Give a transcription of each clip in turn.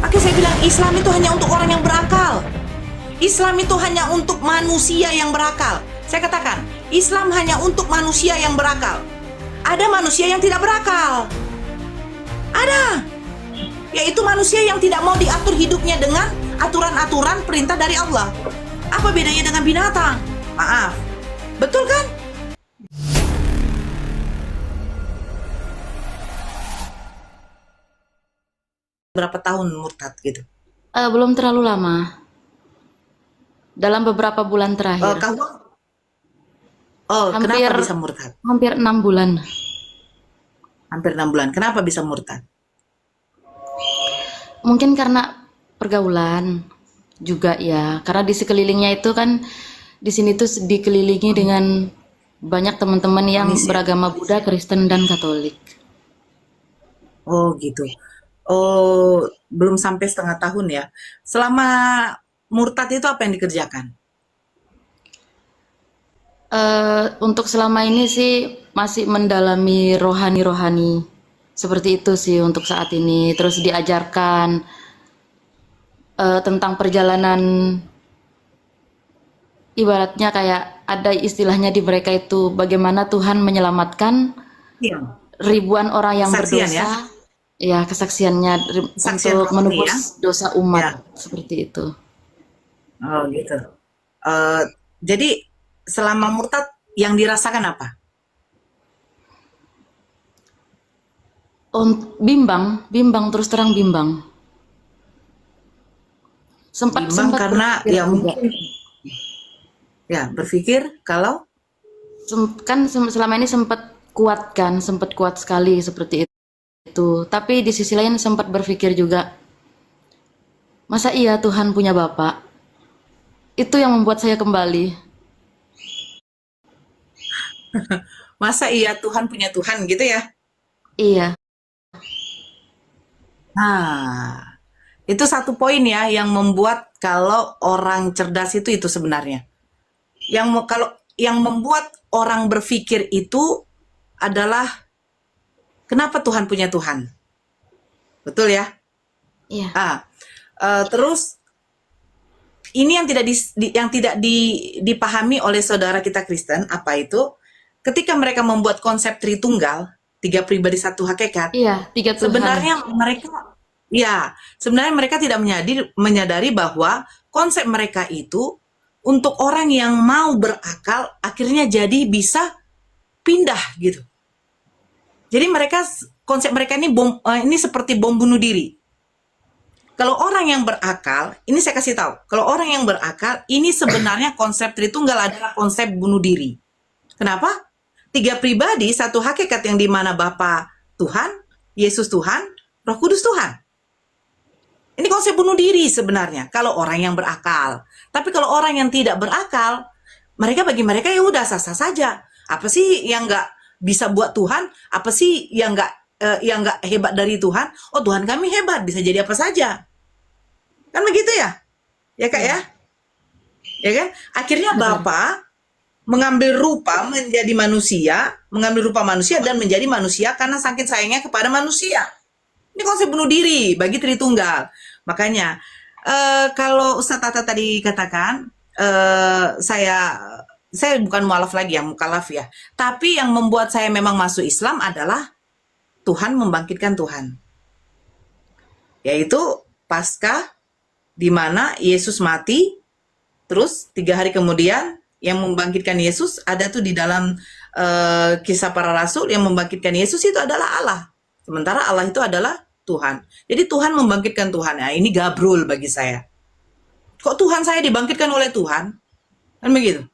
Makanya saya bilang Islam itu hanya untuk orang yang berakal. Islam itu hanya untuk manusia yang berakal. Saya katakan, Islam hanya untuk manusia yang berakal. Ada manusia yang tidak berakal. Ada. Yaitu manusia yang tidak mau diatur hidupnya dengan aturan-aturan perintah dari Allah. Apa bedanya dengan binatang? Maaf. Betul kan? Berapa tahun murtad gitu? Belum terlalu lama. Dalam beberapa bulan terakhir. Kamu? Kenapa Hampir bisa murtad? hampir 6 bulan. Hampir 6 bulan. Kenapa bisa murtad? Mungkin karena pergaulan juga ya. Karena di sekelilingnya itu kan di sini tuh dikelilingi dengan banyak teman-teman yang Manis ya? beragama Buddha, Kristen dan Katolik. Oh gitu. Belum sampai setengah tahun ya. Selama murtad itu apa yang dikerjakan? Untuk selama ini sih masih mendalami rohani-rohani. Seperti itu sih untuk saat ini. Terus diajarkan tentang perjalanan, ibaratnya kayak ada istilahnya di mereka itu bagaimana Tuhan menyelamatkan Iya. ribuan orang yang Kesaksian ya? berdosa. Ya, kesaksiannya Kesaksian untuk rohani ya? menebus dosa Ya. umat seperti itu. Oh gitu. Jadi selama murtad yang dirasakan apa? Bimbang terus terang bimbang. Sempat Bimbang sempat karena berpikir ya juga. mungkin ya berpikir kalau Kan selama ini sempat kuat sekali seperti itu. Tapi di sisi lain sempat berpikir juga, masa iya Tuhan punya Bapak? Itu yang membuat saya kembali. masa iya Tuhan punya Tuhan gitu ya? Iya, Nah, itu satu poin ya yang membuat kalau orang cerdas itu sebenarnya. Kalau yang membuat orang berpikir itu adalah kenapa Tuhan punya Tuhan. Betul ya? iya, Terus ini yang tidak dipahami oleh saudara kita Kristen apa itu? Ketika mereka membuat konsep Tritunggal, 3 pribadi 1 hakikat, iya, tiga Tuhan. sebenarnya mereka tidak menyadari bahwa konsep mereka itu untuk orang yang mau berakal akhirnya jadi bisa pindah gitu. Jadi konsep mereka ini seperti bom bunuh diri. Kalau orang yang berakal, ini saya kasih tahu, kalau orang yang berakal, ini sebenarnya konsep Tritunggal adalah konsep bunuh diri. Kenapa? 3 pribadi, 1 hakikat yang dimana Bapa Tuhan, Yesus Tuhan, Roh Kudus Tuhan. Ini konsep bunuh diri sebenarnya, kalau orang yang berakal. Tapi kalau orang yang tidak berakal, bagi mereka ya udah sah-sah saja. Apa sih yang nggak bisa buat Tuhan? Apa sih yang nggak hebat dari Tuhan? Oh, Tuhan kami hebat, bisa jadi apa saja. Kan begitu ya? Ya Kak ya? Ya kan? Akhirnya Benar. Bapa mengambil rupa manusia dan menjadi manusia karena saking sayangnya kepada manusia. Ini konsep bunuh diri bagi Tritunggal. Makanya kalau Ustaz Tata tadi katakan, saya bukan mualaf lagi yang mukalaf ya. Tapi yang membuat saya memang masuk Islam adalah Tuhan membangkitkan Tuhan. Yaitu Paskah di mana Yesus mati, terus 3 hari kemudian yang membangkitkan Yesus ada tuh di dalam Kisah Para Rasul, yang membangkitkan Yesus itu adalah Allah. Sementara Allah itu adalah Tuhan. Jadi Tuhan membangkitkan Tuhan. Nah, ini gabrul bagi saya. Kok Tuhan saya dibangkitkan oleh Tuhan? Kan begitu.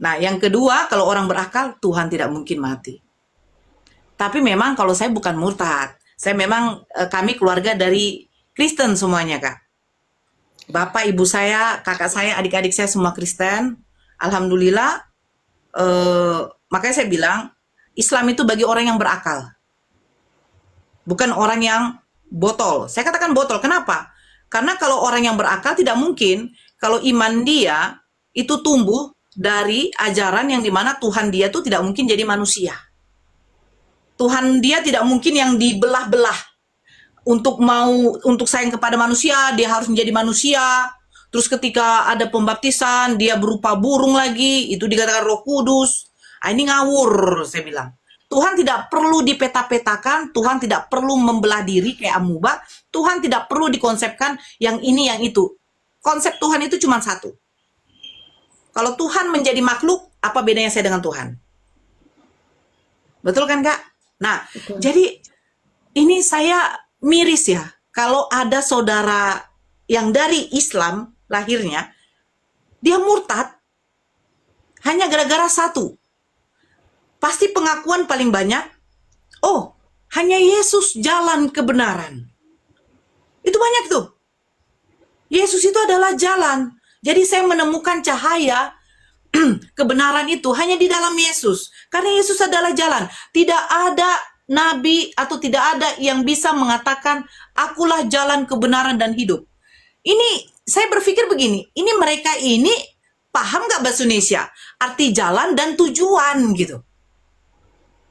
Nah, yang kedua, kalau orang berakal, Tuhan tidak mungkin mati. Tapi memang kalau saya bukan murtad. Kami keluarga dari Kristen semuanya, Kak. Bapak, ibu saya, kakak saya, adik-adik saya semua Kristen. Alhamdulillah, makanya saya bilang, Islam itu bagi orang yang berakal. Bukan orang yang botol. Saya katakan botol, kenapa? Karena kalau orang yang berakal tidak mungkin, kalau iman dia itu tumbuh dari ajaran yang dimana Tuhan dia tuh tidak mungkin jadi manusia. Tuhan dia tidak mungkin yang dibelah-belah. untuk sayang kepada manusia, dia harus menjadi manusia. Terus ketika ada pembaptisan, dia berupa burung lagi, itu dikatakan Roh Kudus. Ah, ini ngawur, saya bilang. Tuhan tidak perlu dipeta-petakan, Tuhan tidak perlu membelah diri kayak amuba, Tuhan tidak perlu dikonsepkan yang ini, yang itu. Konsep Tuhan itu cuma satu. Kalau Tuhan menjadi makhluk, apa bedanya saya dengan Tuhan? Betul kan, Kak? Nah, Betul. jadi ini saya miris ya, kalau ada saudara yang dari Islam lahirnya, dia murtad hanya gara-gara satu. Pasti pengakuan paling banyak, oh, hanya Yesus jalan kebenaran. Itu banyak tuh. Yesus itu adalah jalan. Jadi saya menemukan cahaya kebenaran itu hanya di dalam Yesus. Karena Yesus adalah jalan. Tidak ada nabi atau tidak ada yang bisa mengatakan, akulah jalan kebenaran dan hidup. Ini, saya berpikir begini, ini mereka ini paham gak bahasa Indonesia? Arti jalan dan tujuan gitu.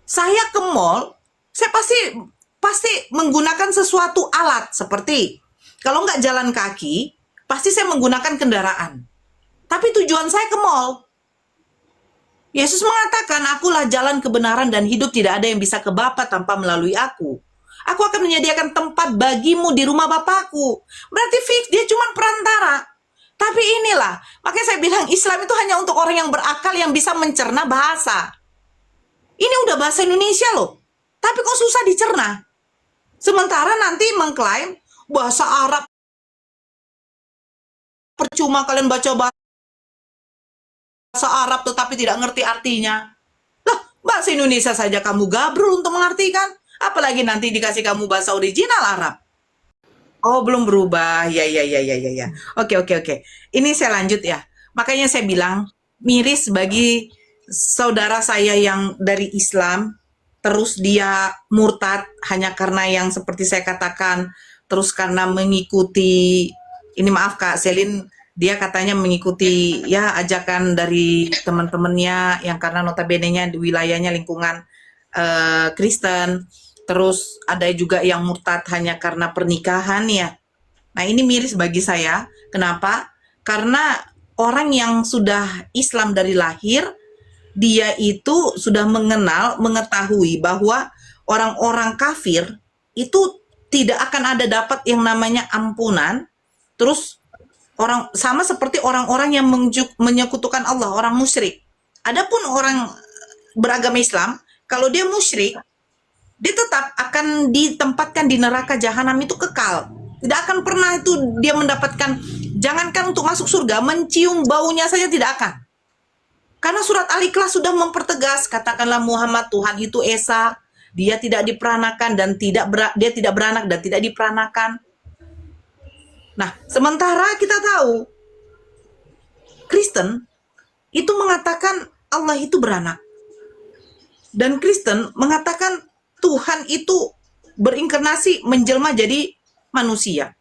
Saya ke mall, saya pasti menggunakan sesuatu alat seperti kalau nggak jalan kaki, pasti saya menggunakan kendaraan. Tapi tujuan saya ke mall. Yesus mengatakan, akulah jalan kebenaran dan hidup, tidak ada yang bisa ke Bapa tanpa melalui aku. Aku akan menyediakan tempat bagimu di rumah Bapakku. Berarti fix, dia cuma perantara. Tapi inilah, makanya saya bilang Islam itu hanya untuk orang yang berakal yang bisa mencerna bahasa. Ini udah bahasa Indonesia loh. Tapi kok susah dicerna? Sementara nanti mengklaim bahasa Arab, percuma kalian baca bahasa Arab tetapi tidak ngerti artinya. Lah, bahasa Indonesia saja kamu gabrul untuk mengartikan. Apalagi nanti dikasih kamu bahasa original Arab. Oh, belum berubah. Ya. Oke. Ini saya lanjut ya. Makanya saya bilang, miris bagi saudara saya yang dari Islam, terus dia murtad hanya karena yang seperti saya katakan, terus karena mengikuti, ini maaf Kak Selin, dia katanya mengikuti ya ajakan dari teman-temannya yang karena notabene-nya di wilayahnya lingkungan Kristen. Terus ada juga yang murtad hanya karena pernikahan ya. Nah ini miris bagi saya. Kenapa? Karena orang yang sudah Islam dari lahir, dia itu sudah mengetahui bahwa orang-orang kafir itu tidak akan ada dapat yang namanya ampunan. Terus orang sama seperti orang-orang yang menyekutukan Allah, orang musyrik. Adapun orang beragama Islam, kalau dia musyrik, dia tetap akan ditempatkan di neraka jahanam itu kekal. Tidak akan pernah itu dia mendapatkan, jangankan untuk masuk surga, mencium baunya saja tidak akan. Karena surat Al-Ikhlas sudah mempertegas, katakanlah Muhammad Tuhan itu Esa, dia tidak diperanakan dan dia tidak beranak dan tidak diperanakan. Nah, sementara kita tahu Kristen itu mengatakan Allah itu beranak. Dan Kristen mengatakan Tuhan itu berinkarnasi menjelma jadi manusia.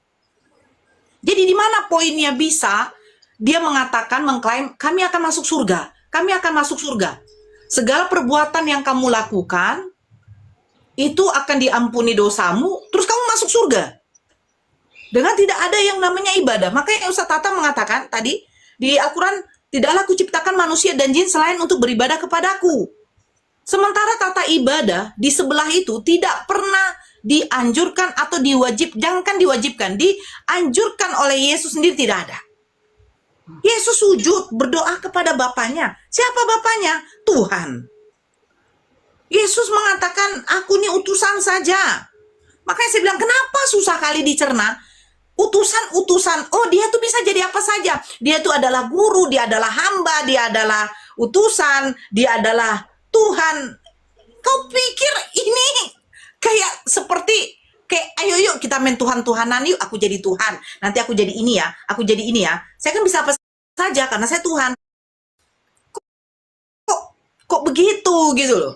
Jadi di mana poinnya bisa dia mengatakan, mengklaim kami akan masuk surga. Kami akan masuk surga. Segala perbuatan yang kamu lakukan itu akan diampuni dosamu, terus kamu masuk surga. Dengan tidak ada yang namanya ibadah. Makanya Ustaz Tata mengatakan tadi di Al-Quran, tidaklah kuciptakan manusia dan jin selain untuk beribadah kepadaku. Sementara tata ibadah di sebelah itu tidak pernah dianjurkan atau jangankan diwajibkan, dianjurkan oleh Yesus sendiri tidak ada. Yesus sujud berdoa kepada Bapaknya. Siapa Bapaknya? Tuhan. Yesus mengatakan, aku ini utusan saja. Makanya saya bilang, kenapa susah kali dicerna? Utusan. Oh, dia tuh bisa jadi apa saja. Dia tuh adalah guru, dia adalah hamba, dia adalah utusan, dia adalah Tuhan. Kau pikir ini kayak seperti ayo yuk kita main Tuhan-Tuhanan yuk, aku jadi Tuhan, nanti aku jadi ini ya, aku jadi ini ya, saya kan bisa apa saja karena saya Tuhan. Kok begitu gitu loh.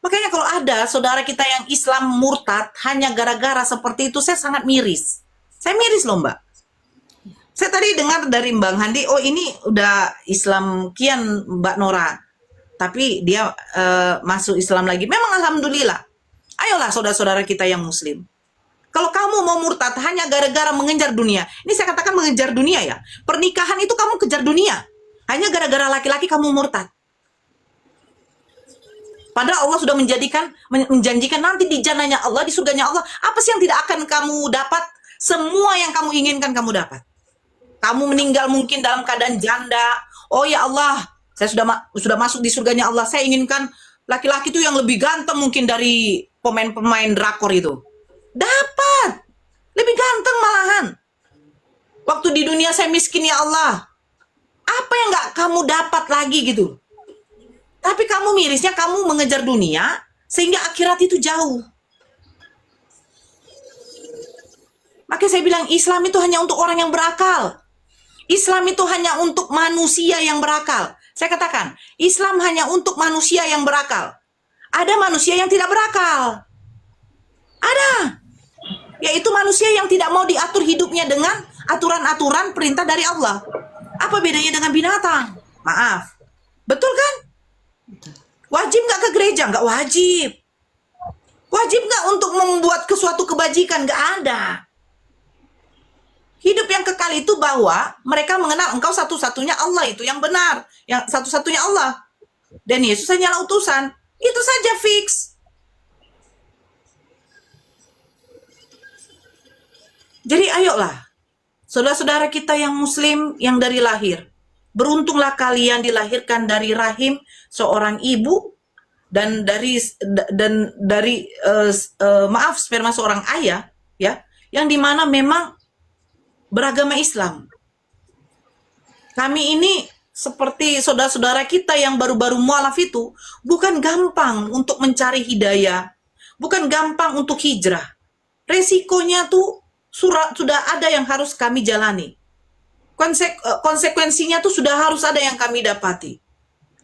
Makanya kalau ada saudara kita yang Islam murtad hanya gara-gara seperti itu, saya sangat miris. Saya miris loh Mbak. Saya tadi dengar dari Mbak Handi, oh ini udah Islam kian Mbak Nora, tapi dia masuk Islam lagi. Memang alhamdulillah. Ayolah saudara-saudara kita yang muslim. Kalau kamu mau murtad hanya gara-gara mengejar dunia, ini saya katakan mengejar dunia ya. Pernikahan itu kamu kejar dunia. Hanya gara-gara laki-laki kamu murtad. Padahal Allah sudah menjanjikan nanti di jannahnya Allah, di surganya Allah, apa sih yang tidak akan kamu dapat? Semua yang kamu inginkan kamu dapat. Kamu meninggal mungkin dalam keadaan janda. Oh ya Allah, saya sudah masuk di surganya Allah. Saya inginkan laki-laki itu yang lebih ganteng mungkin dari pemain-pemain drakor itu. Dapat. Lebih ganteng malahan. Waktu di dunia saya miskin ya Allah. Apa yang nggak kamu dapat lagi gitu. Tapi kamu mirisnya kamu mengejar dunia sehingga akhirat itu jauh. Makanya saya bilang Islam itu hanya untuk orang yang berakal. Islam itu hanya untuk manusia yang berakal. Saya katakan, Islam hanya untuk manusia yang berakal. Ada manusia yang tidak berakal. Ada. Yaitu manusia yang tidak mau diatur hidupnya dengan aturan-aturan perintah dari Allah. Apa bedanya dengan binatang? Maaf. Betul kan? Wajib nggak ke gereja? Nggak wajib. Wajib nggak untuk membuat suatu kebajikan? Nggak ada. Hidup yang kekal itu bahwa mereka mengenal engkau satu-satunya Allah, itu yang benar. Yang satu-satunya Allah. Dan Yesus hanyalah utusan. Itu saja fix. Jadi ayolah. Saudara-saudara kita yang muslim yang dari lahir. Beruntunglah kalian dilahirkan dari rahim seorang ibu dan dari maaf sperma seorang ayah ya, yang dimana memang beragama Islam. Kami ini seperti saudara-saudara kita yang baru-baru mualaf itu bukan gampang untuk mencari hidayah, bukan gampang untuk hijrah. Resikonya tuh sudah ada yang harus kami jalani. Konsekuensinya tuh sudah harus ada yang kami dapati.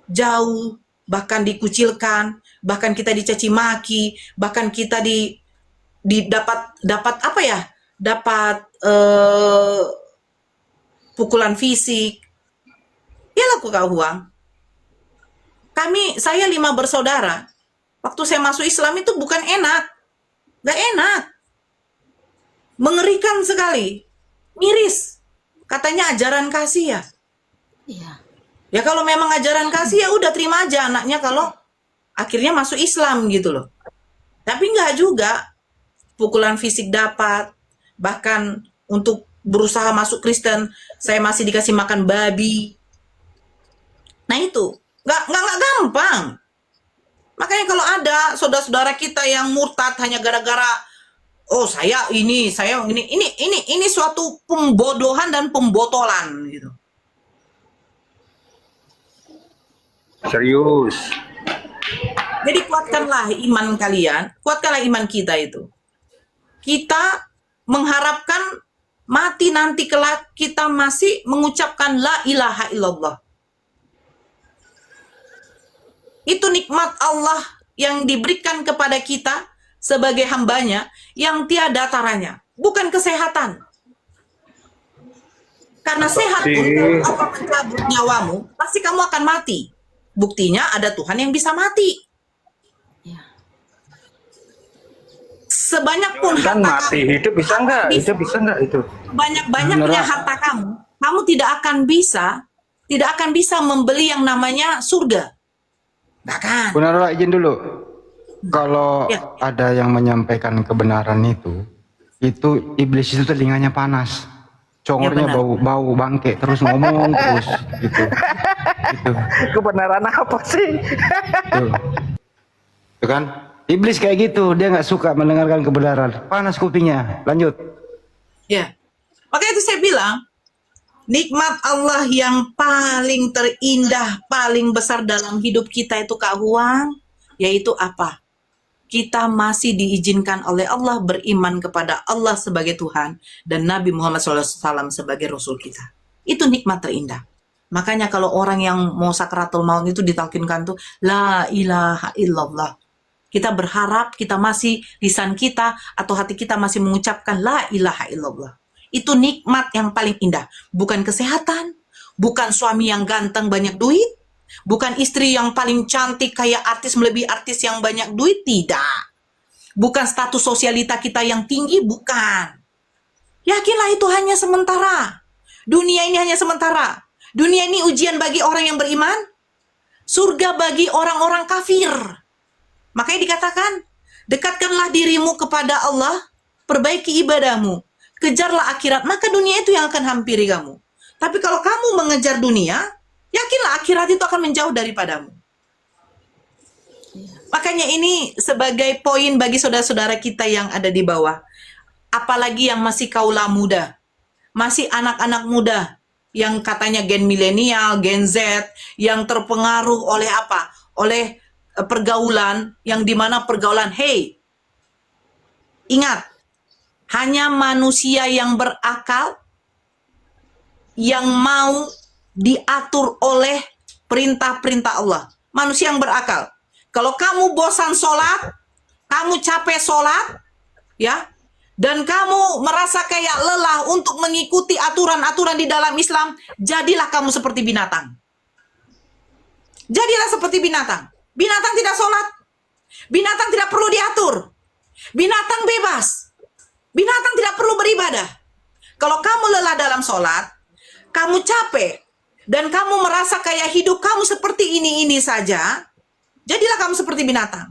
Jauh, bahkan dikucilkan, bahkan kita dicaci maki, bahkan kita dapat apa ya? Dapat pukulan fisik. Ya laku kau uang. Saya 5 bersaudara. Waktu saya masuk Islam itu bukan enak. Gak enak. Mengerikan sekali. Miris. Katanya ajaran kasih ya. Iya. Ya kalau memang ajaran kasih ya udah terima aja anaknya kalau akhirnya masuk Islam gitu loh. Tapi enggak juga. Pukulan fisik dapat. Bahkan untuk berusaha masuk Kristen, saya masih dikasih makan babi. Nah itu, nggak gampang. Makanya kalau ada saudara-saudara kita yang murtad hanya gara-gara, oh saya ini suatu pembodohan dan pembotolan gitu. Serius. Jadi kuatkanlah iman kalian, kuatkanlah iman kita itu. Kita mengharapkan mati nanti kelak kita masih mengucapkan la ilaha illallah. Itu nikmat Allah yang diberikan kepada kita sebagai hambanya yang tiada taranya. Bukan kesehatan. Karena sehat pun kalau Allah mencabut nyawamu, pasti kamu akan mati. Buktinya ada Tuhan yang bisa mati. Ya. Sebanyak pun Kan harta mati, kamu, hidup bisa enggak? Hidup bisa enggak itu? banyak-banyaknya harta kamu tidak akan bisa membeli yang namanya surga. Bahkan. Bu Narula izin dulu. Kalau Ya. ada yang menyampaikan kebenaran itu iblis itu telinganya panas. Congornya Ya, benar. bau bangke terus ngomong terus gitu. Gitu. Kebenaran apa sih? Tuh. Tuh kan? Iblis kayak gitu, dia nggak suka mendengarkan kebenaran. Panas kupingnya. Lanjut. Ya. Makanya itu saya bilang, nikmat Allah yang paling terindah, paling besar dalam hidup kita itu Kak Huang, yaitu apa? Kita masih diizinkan oleh Allah beriman kepada Allah sebagai Tuhan dan Nabi Muhammad SAW sebagai Rasul kita. Itu nikmat terindah. Makanya kalau orang yang mau sakratul maut itu ditalkinkan tuh, la ilaha illallah. Kita berharap kita masih, lisan kita atau hati kita masih mengucapkan la ilaha illallah. Itu nikmat yang paling indah. Bukan kesehatan, bukan suami yang ganteng banyak duit, bukan istri yang paling cantik kayak artis melebihi artis yang banyak duit, tidak. bukan status sosialita kita yang tinggi, bukan. Yakinlah itu hanya sementara. Dunia ini hanya sementara. Dunia ini ujian bagi orang yang beriman, surga bagi orang-orang kafir. Makanya dikatakan, dekatkanlah dirimu kepada Allah, perbaiki ibadahmu, kejarlah akhirat, maka dunia itu yang akan hampiri kamu. Tapi kalau kamu mengejar dunia, yakinlah akhirat itu akan menjauh daripadamu. Makanya ini sebagai poin bagi saudara-saudara kita yang ada di bawah. Apalagi yang masih kaula muda, masih anak-anak muda, yang katanya gen milenial, gen Z, yang terpengaruh oleh apa? Oleh pergaulan, yang dimana pergaulan, hey, ingat, hanya manusia yang berakal, yang mau diatur oleh perintah-perintah Allah. Manusia yang berakal. Kalau kamu bosan sholat, kamu capek sholat, ya, dan kamu merasa kayak lelah untuk mengikuti aturan-aturan di dalam Islam, jadilah kamu seperti binatang. Jadilah seperti binatang. Binatang tidak sholat. Binatang tidak perlu diatur. Binatang bebas. Binatang tidak perlu beribadah. Kalau kamu lelah dalam sholat, kamu capek, dan kamu merasa kayak hidup kamu seperti ini saja, jadilah kamu seperti binatang.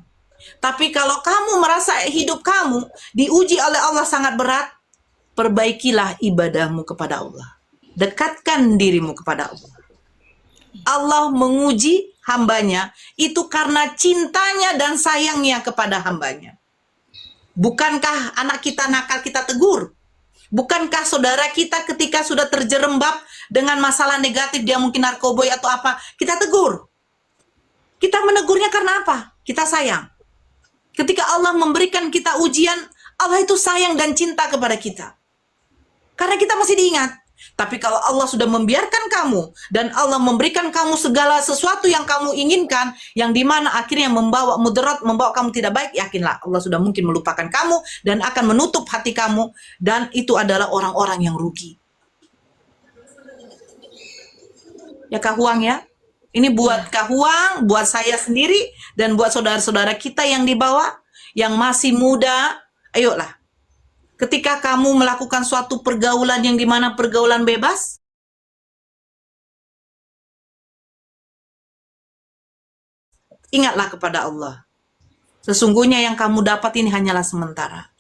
Tapi kalau kamu merasa hidup kamu diuji oleh Allah sangat berat, perbaikilah ibadahmu kepada Allah. Dekatkan dirimu kepada Allah. Allah menguji hambanya itu karena cintanya dan sayangnya kepada hambanya. Bukankah anak kita nakal kita tegur? Bukankah saudara kita ketika sudah terjerembab dengan masalah negatif, dia mungkin narkoboy atau apa, kita tegur? Kita menegurnya karena apa? Kita sayang. Ketika Allah memberikan kita ujian, Allah itu sayang dan cinta kepada kita. Karena kita masih diingat. Tapi kalau Allah sudah membiarkan kamu, dan Allah memberikan kamu segala sesuatu yang kamu inginkan, yang dimana akhirnya membawa mudarat, membawa kamu tidak baik, yakinlah Allah sudah mungkin melupakan kamu, dan akan menutup hati kamu, dan itu adalah orang-orang yang rugi. Ya Kak Huang ya? Ini buat Kak Huang, buat saya sendiri, dan buat saudara-saudara kita yang di bawah, yang masih muda, ayolah. Ketika kamu melakukan suatu pergaulan yang dimana pergaulan bebas, ingatlah kepada Allah. Sesungguhnya yang kamu dapat ini hanyalah sementara.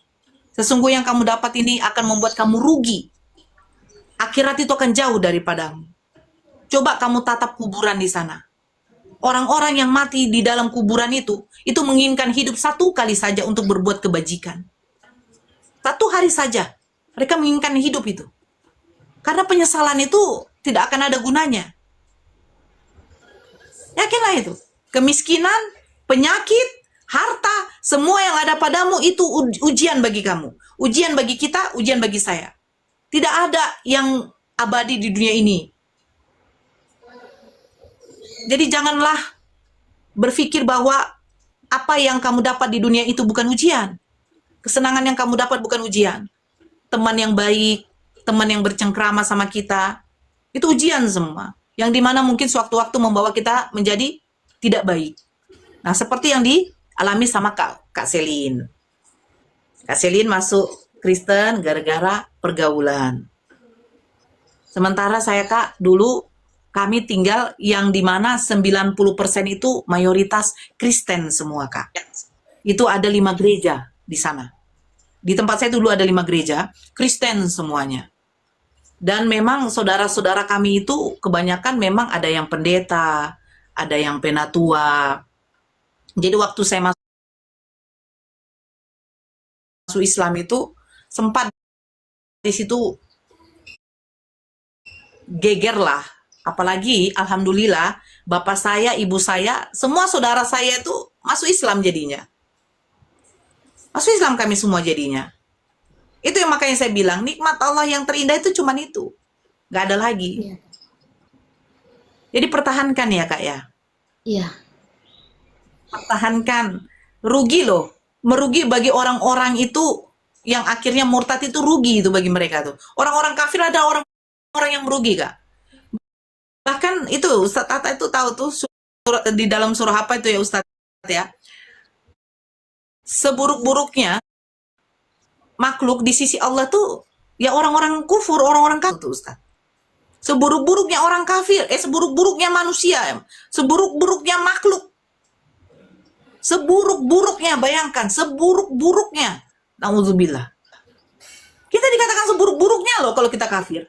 Sesungguhnya yang kamu dapat ini akan membuat kamu rugi. Akhirat itu akan jauh daripadamu. Coba kamu tatap kuburan di sana. Orang-orang yang mati di dalam kuburan itu menginginkan hidup satu kali saja untuk berbuat kebajikan. Satu hari saja mereka menginginkan hidup itu. Karena penyesalan itu tidak akan ada gunanya. Yakinlah itu. Kemiskinan, penyakit, harta, semua yang ada padamu itu ujian bagi kamu. Ujian bagi kita, ujian bagi saya. Tidak ada yang abadi di dunia ini. Jadi janganlah berpikir bahwa apa yang kamu dapat di dunia itu bukan ujian. Kesenangan yang kamu dapat bukan ujian. Teman yang baik, teman yang bercengkrama sama kita, itu ujian semua. Yang dimana mungkin sewaktu-waktu membawa kita menjadi tidak baik. Nah, seperti yang dialami sama Kak Selin. Kak Selin masuk Kristen gara-gara pergaulan. Sementara saya Kak, dulu kami tinggal yang dimana 90% itu mayoritas Kristen semua Kak. Itu ada 5 gereja di sana. Di tempat saya dulu ada 5 gereja, Kristen semuanya. Dan memang saudara-saudara kami itu kebanyakan memang ada yang pendeta, ada yang penatua. Jadi waktu saya masuk Islam itu sempat di situ geger lah. Apalagi alhamdulillah bapak saya, ibu saya, semua saudara saya itu masuk Islam jadinya. Masuk Islam kami semua jadinya. Itu yang makanya saya bilang, nikmat Allah yang terindah itu cuma itu. Gak ada lagi. Iya. Jadi pertahankan ya Kak ya. Iya. Pertahankan. Rugi loh. Merugi bagi orang-orang itu yang akhirnya murtad itu rugi itu bagi mereka tuh. Orang-orang kafir ada orang-orang yang merugi Kak. Bahkan itu Ustaz Tata itu tahu tuh di dalam surah apa itu ya Ustaz ya. seburuk-buruknya makhluk di sisi Allah tuh ya orang-orang kufur, orang-orang kafir tuh Ustaz. Seburuk-buruknya orang kafir, seburuk-buruknya manusia, seburuk-buruknya makhluk, seburuk-buruknya, bayangkan, seburuk-buruknya. Nauzubillah. Kita dikatakan seburuk-buruknya loh kalau kita kafir.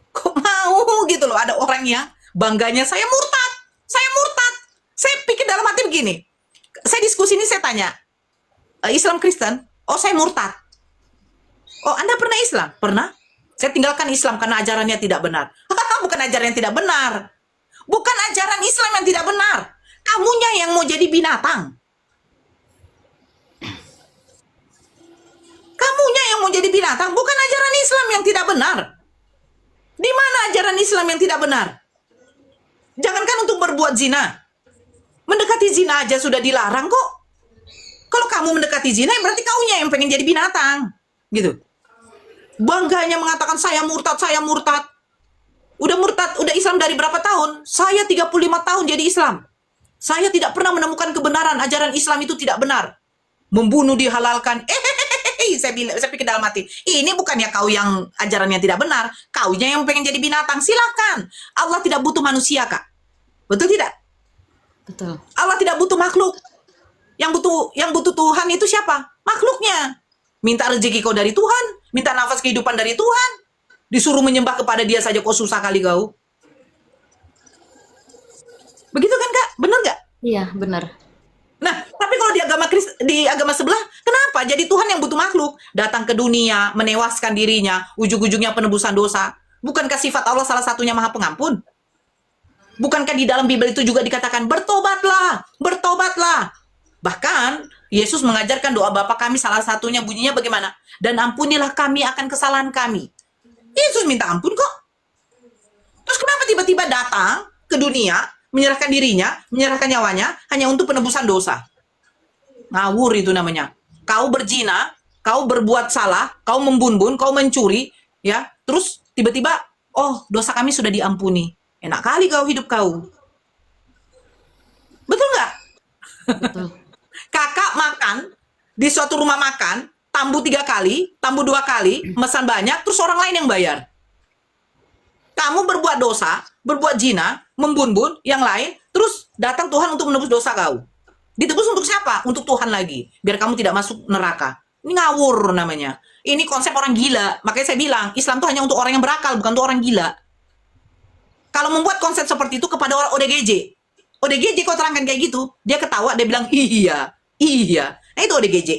Kok mau gitu loh, ada orang yang bangganya saya murtad, saya murtad. Saya pikir dalam hati begini, saya diskusi ini saya tanya, Islam Kristen, oh saya murtad. Oh Anda pernah Islam? Pernah. Saya tinggalkan Islam karena ajarannya tidak benar. Bukan ajaran yang tidak benar. Bukan ajaran Islam yang tidak benar. Kamunya yang mau jadi binatang. Kamunya yang mau jadi binatang. Bukan ajaran Islam yang tidak benar. Di mana ajaran Islam yang tidak benar? Jangankan untuk berbuat zina. Mendekati zina aja sudah dilarang kok. Kalau kamu mendekati zina, berarti kaunya yang pengen jadi binatang. Gitu. Bangganya mengatakan saya murtad, saya murtad. Udah murtad, udah Islam dari berapa tahun? Saya 35 tahun jadi Islam. Saya tidak pernah menemukan kebenaran, ajaran Islam itu tidak benar. Membunuh dihalalkan. Saya pikir dalam hati, ini bukannya kau yang ajarannya tidak benar, kaunya yang pengen jadi binatang. Silakan. Allah tidak butuh manusia, Kak. Betul tidak? Betul. Allah tidak butuh makhluk. Yang butuh Tuhan itu siapa? Makhluknya. Minta rezeki kau dari Tuhan, minta nafas kehidupan dari Tuhan. Disuruh menyembah kepada Dia saja kok susah kali kau. Begitu kan, Kak? Bener nggak? Iya, benar. Nah, tapi kalau di agama sebelah, kenapa? Jadi Tuhan yang butuh makhluk. Datang ke dunia, menewaskan dirinya, ujung-ujungnya penebusan dosa. Bukankah sifat Allah salah satunya Maha Pengampun? Bukankah di dalam Bible itu juga dikatakan, bertobatlah, bertobatlah. Bahkan, Yesus mengajarkan doa Bapa kami salah satunya bunyinya bagaimana? Dan ampunilah kami akan kesalahan kami. Yesus minta ampun kok. Terus kenapa tiba-tiba datang ke dunia, menyerahkan dirinya, menyerahkan nyawanya, hanya untuk penebusan dosa? Ngawur itu namanya. Kau berzina, kau berbuat salah, kau membunuh, kau mencuri, ya. Terus tiba-tiba, oh dosa kami sudah diampuni. Enak kali kau hidup kau. Betul nggak? Betul. Kakak makan di suatu rumah makan, tambu 3 kali, tambu 2 kali, mesan banyak, terus orang lain yang bayar. Kamu berbuat dosa, berbuat zina, membunuh yang lain, terus datang Tuhan untuk menebus dosa kau. Ditebus untuk siapa? Untuk Tuhan lagi, biar kamu tidak masuk neraka. Ini ngawur namanya. Ini konsep orang gila. Makanya saya bilang, Islam itu hanya untuk orang yang berakal, bukan untuk orang gila. Kalau membuat konsep seperti itu kepada orang ODGJ, ODGJ kau terangkan kayak gitu, dia ketawa, dia bilang, iya, iya. Nah itu ODGJ.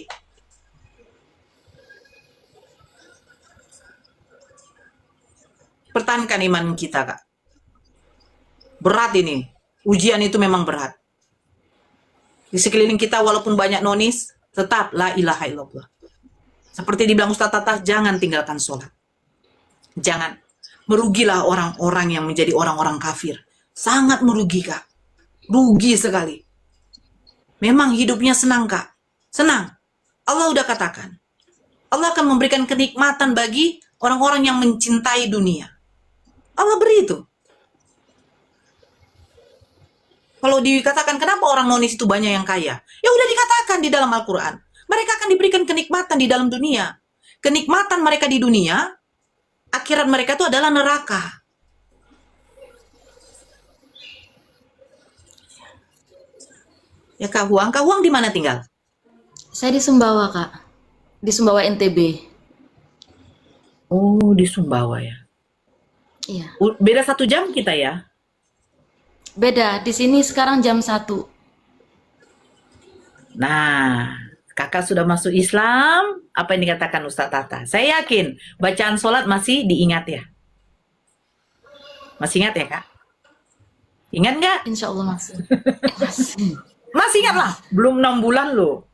Pertahankan iman kita, Kak. Berat ini. Ujian itu memang berat. Di sekeliling kita walaupun banyak nonis, tetap la ilaha illallah. Seperti dibilang Ustaz Tata, jangan tinggalkan sholat. Jangan. Merugilah orang-orang yang menjadi orang-orang kafir. Sangat merugi, Kak. Rugi sekali. Memang hidupnya senang, Kak. Senang. Allah udah katakan. Allah akan memberikan kenikmatan bagi orang-orang yang mencintai dunia. Allah beri itu. Kalau dikatakan kenapa orang nonis itu banyak yang kaya? Ya udah dikatakan di dalam Al-Quran. Mereka akan diberikan kenikmatan di dalam dunia. Kenikmatan mereka di dunia, akhirat mereka itu adalah neraka. Ya Kak Huang di mana tinggal? Saya di Sumbawa, Kak. Di Sumbawa NTB. Oh, di Sumbawa ya. Iya. Beda 1 jam kita ya? Beda. Di sini sekarang jam 1. Nah, kakak sudah masuk Islam, apa yang dikatakan Ustaz Tata? Saya yakin bacaan sholat masih diingat ya? Masih ingat ya, Kak? Ingat nggak? Insya Allah masih. Masih. Masih ingat lah, belum 6 bulan loh.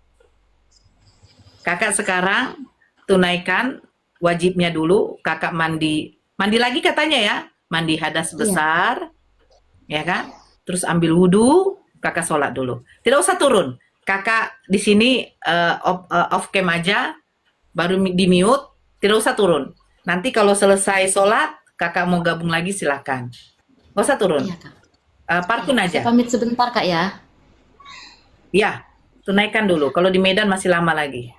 Kakak sekarang tunaikan wajibnya dulu, kakak mandi lagi katanya ya, mandi hadas besar, ya kan? Terus ambil wudhu, kakak sholat dulu. Tidak usah turun, kakak di sini off cam aja, baru di mute, tidak usah turun. Nanti kalau selesai sholat, kakak mau gabung lagi silahkan. Gak usah turun, Iya, Kak. parkun aja. Saya pamit sebentar, Kak ya. Ya, Tunaikan dulu. Kalau di Medan masih lama lagi.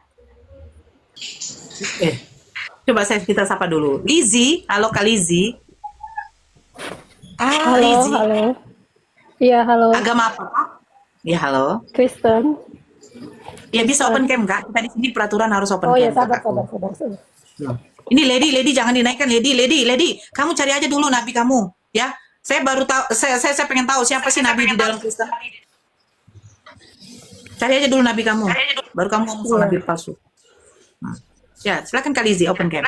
Coba kita sapa dulu. Lizzy, halo Kak Lizzy. Halo, Lizzy. halo. Iya, halo. Agama apa, Kak? Ya, halo. Kristen. Ya bisa open cam, Kak. Kita di sini peraturan harus open Oh cam. ya, sabar. Kakakku. Ini lady jangan dinaikkan, lady. Kamu cari aja dulu nabi kamu, ya. Saya baru tahu, saya pengen tahu siapa sih nabi di dalam Kristen. Cari aja dulu nabi kamu, baru kamu ngomong soal nabi palsu. Ya, silakan Kak Lizzy, open cam.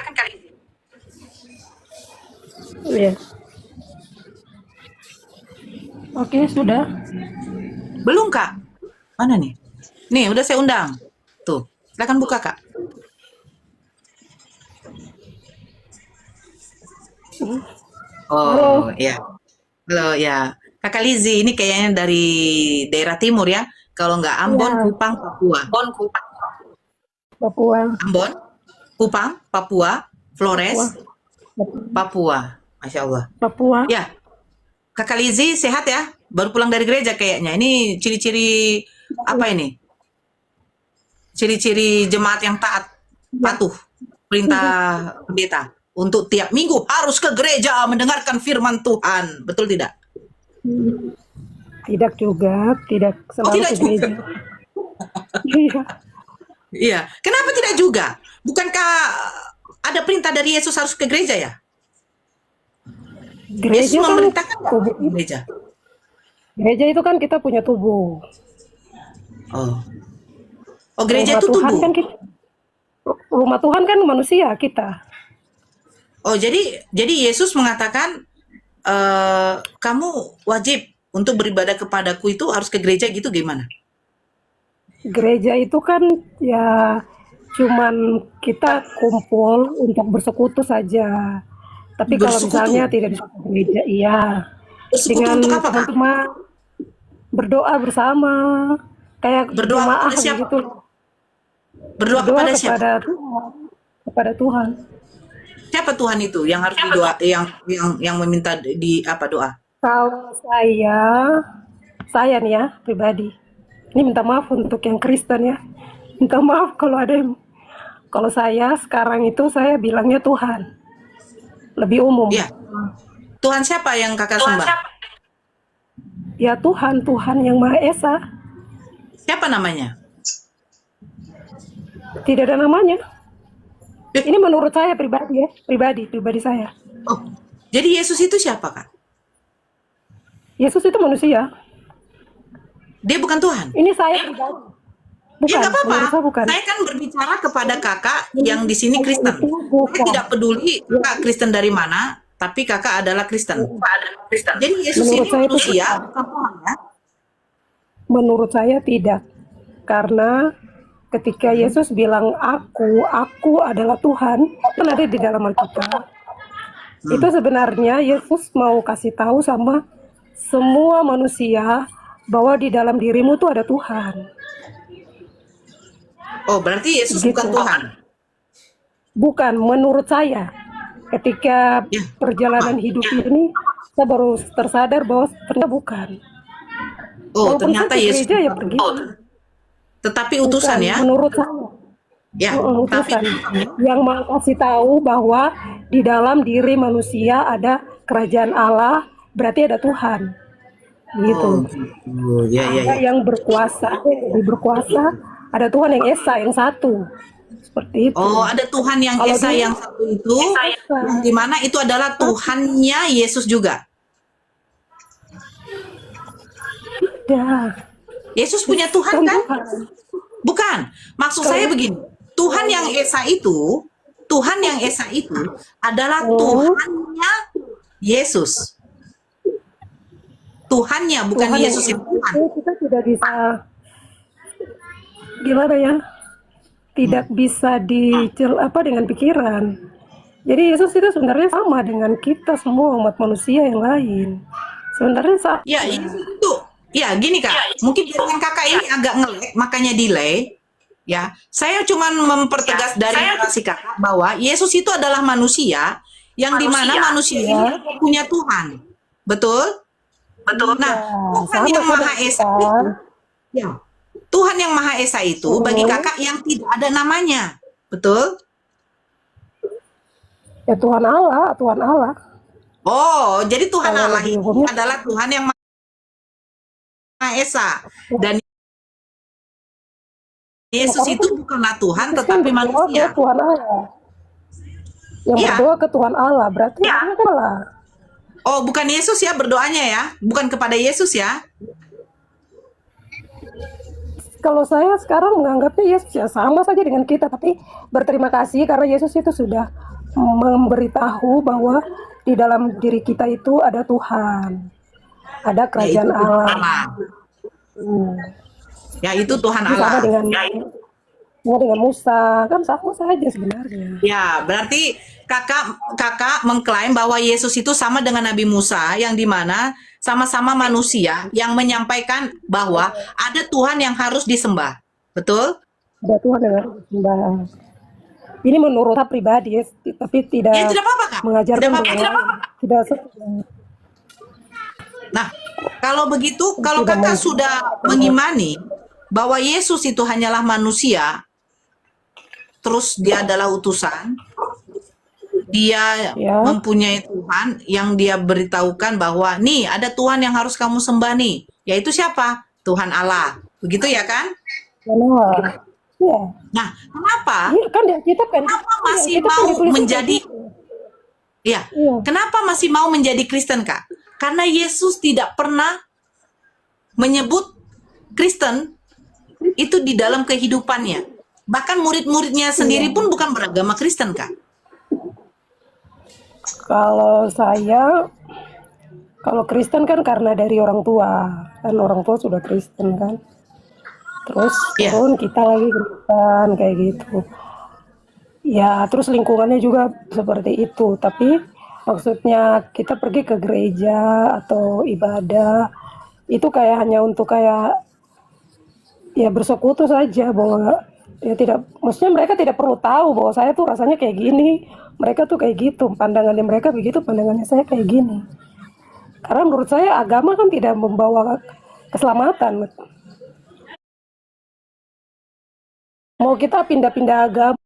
Iya. Oke, sudah. Belum, Kak. Mana nih? Nih, udah saya undang. Tuh, silakan buka, Kak. Oh, ya. Halo, ya. Kakak Lizzy, ini kayaknya dari daerah timur ya. Kalau nggak Ambon, Iya. Kupang, Papua. Papua. Ambon, Kupang, Papua, Flores, Papua. Masya Allah. Papua. Ya, Kakak Lizzy sehat ya? Baru pulang dari gereja kayaknya. Ini ciri-ciri apa ini? Ciri-ciri jemaat yang taat, patuh, perintah pendeta. Untuk tiap minggu harus ke gereja mendengarkan firman Tuhan. Betul tidak? Tidak juga, tidak selalu tidak ke gereja. juga. Iya. Iya. Kenapa tidak juga? Bukankah ada perintah dari Yesus harus ke gereja ya? Yesus Gereja kan memerintahkan nggak tubuh. ke gereja. Gereja itu kan kita punya tubuh. Oh. Oh, gereja Rumah itu Tuhan tubuh. kan kita. Rumah Tuhan kan manusia kita. Oh, jadi Yesus mengatakan kamu wajib untuk beribadah kepadaku itu harus ke gereja gitu gimana? Gereja itu kan ya cuman kita kumpul untuk bersekutu saja. Tapi kalau Bersekutu? misalnya tidak bisa ke gereja, iya. Bersekutu Dengan untuk apa, Kak? teman-teman berdoa bersama, kayak Berdoa jemaah kepada siapa? gitu. Berdoa Berdoa kepada siapa? kepada Tuhan, kepada Tuhan. Siapa Tuhan itu yang harus didoa, yang meminta di apa doa? Kalau saya nih ya pribadi, ini minta maaf untuk yang Kristen ya, minta maaf kalau ada yang, kalau saya sekarang itu saya bilangnya Tuhan, lebih umum. Ya. Tuhan siapa yang kakak sembah? Ya Tuhan yang Maha Esa, Siapa namanya? tidak ada namanya. Ini menurut saya pribadi ya, pribadi saya. Oh, jadi Yesus itu siapa, Kak? Yesus itu manusia. Dia bukan Tuhan. Ini saya pribadi. Bukan, Ya nggak apa-apa. menurut saya bukan. Saya kan berbicara kepada kakak yang di sini Kristen. Bukan. Saya tidak peduli kakak Kristen dari mana, tapi kakak adalah Kristen. Jadi Yesus Menurut ini saya itu manusia, bukan. bukan Tuhan ya? Menurut saya tidak. Karena ketika Yesus bilang aku adalah Tuhan, kan ada di dalam Alkitab. Itu sebenarnya Yesus mau kasih tahu sama semua manusia bahwa di dalam dirimu tuh ada Tuhan. Oh, berarti Yesus Gitu. bukan Tuhan. Bukan, menurut saya. Ketika Ya. perjalanan hidup ini, saya baru tersadar bahwa ternyata bukan. Oh, Walaupun ternyata saya ke Yesus gereja ya bukan pergi. Tuhan. Tetapi utusan Bukan, ya? menurut saya. Ya, tapi Utusan yang mau kasih tahu bahwa di dalam diri manusia ada kerajaan Allah, berarti ada Tuhan. Gitu. Oh, gitu. Ya. Ada yang berkuasa, ada yang lebih berkuasa, ada Tuhan yang Esa, yang satu. Seperti itu. Oh, ada Tuhan yang Kalau Esa dia- yang satu itu, yang dimana itu adalah Tuhannya Yesus juga. Ada. Yesus punya Tuhan Kan kan? Tuhan. Bukan. Maksud saya begini, Tuhan yang Esa itu adalah Tuhannya Yesus. Tuhannya, bukan Tuhan Yesus yang Tuhan. itu kita tidak bisa, gimana ya, tidak bisa dengan pikiran. Jadi Yesus itu sebenarnya sama dengan kita semua umat manusia yang lain. Sebenarnya sama. Ya, Yesus itu. Ya, gini Kak. Mungkin jaringan Kakak ini agak nge-lag, makanya delay. Ya, saya cuma mempertegas dari narasi Kakak bahwa Yesus itu adalah manusia yang dimana manusia ini punya Tuhan. Betul? Betul. Nah, Tuhan sama yang sama Maha Esa kita. itu, ya, Tuhan yang Maha Esa itu bagi kakak yang tidak ada namanya. Betul? Ya Tuhan Allah, Tuhan Allah. Oh, jadi Tuhan Kalau Allah lebih itu umumnya, adalah Tuhan yang Maha Esa. Dan Yesus karena itu bukanlah Tuhan Yesus kan tetapi berdoa ke manusia. Tuhan Allah. Yang Iya. berdoa ke Tuhan Allah, berarti Allah kan Allah. Oh, bukan Yesus ya berdoanya ya? Bukan kepada Yesus ya? Kalau saya sekarang menganggapnya Yesus ya sama saja dengan kita, tapi berterima kasih karena Yesus itu sudah memberitahu bahwa di dalam diri kita itu ada Tuhan, ada Yaitu kerajaan Tuhan Allah. Allah. Yaitu Tuhan Itu sama Allah. dengan Musa, kan sama saja sebenarnya. Ya, berarti kakak mengklaim bahwa Yesus itu sama dengan Nabi Musa, yang dimana sama-sama manusia yang menyampaikan bahwa ada Tuhan yang harus disembah. Betul? Ada Tuhan yang sembah. Ini menurut saya pribadi, ya, tapi tidak Ya, tidak apa-apa, Kak. mengajarkan Tidak apa-apa. bahwa tidak Nah, kalau begitu, kalau Tidak kakak mungkin. sudah mengimani bahwa Yesus itu hanyalah manusia, terus dia adalah utusan, dia Ya. mempunyai Tuhan yang dia beritahukan bahwa nih ada Tuhan yang harus kamu sembah nih, yaitu siapa? Tuhan Allah. Begitu ya kan? benar. Ya. Nah, kenapa? Iya kan kita kan. Kenapa Iya, masih kita kan mau ditulis menjadi seperti itu. ya? Iya. Kenapa masih mau menjadi Kristen, Kak? Karena Yesus tidak pernah menyebut Kristen itu di dalam kehidupannya. Bahkan murid-muridnya sendiri pun bukan beragama Kristen, Kak. Kalau saya, kalau Kristen kan karena dari orang tua, kan orang tua sudah Kristen kan. Terus Iya. turun kita lagi Kristen kayak gitu. Ya, terus lingkungannya juga seperti itu. Tapi maksudnya kita pergi ke gereja atau ibadah itu kayak hanya untuk kayak ya bersekutu saja bahwa ya tidak, maksudnya mereka tidak perlu tahu bahwa saya tuh rasanya kayak gini, mereka tuh kayak gitu, pandangannya mereka begitu, pandangannya saya kayak gini. Karena menurut saya agama kan tidak membawa keselamatan. Mau kita pindah-pindah agama,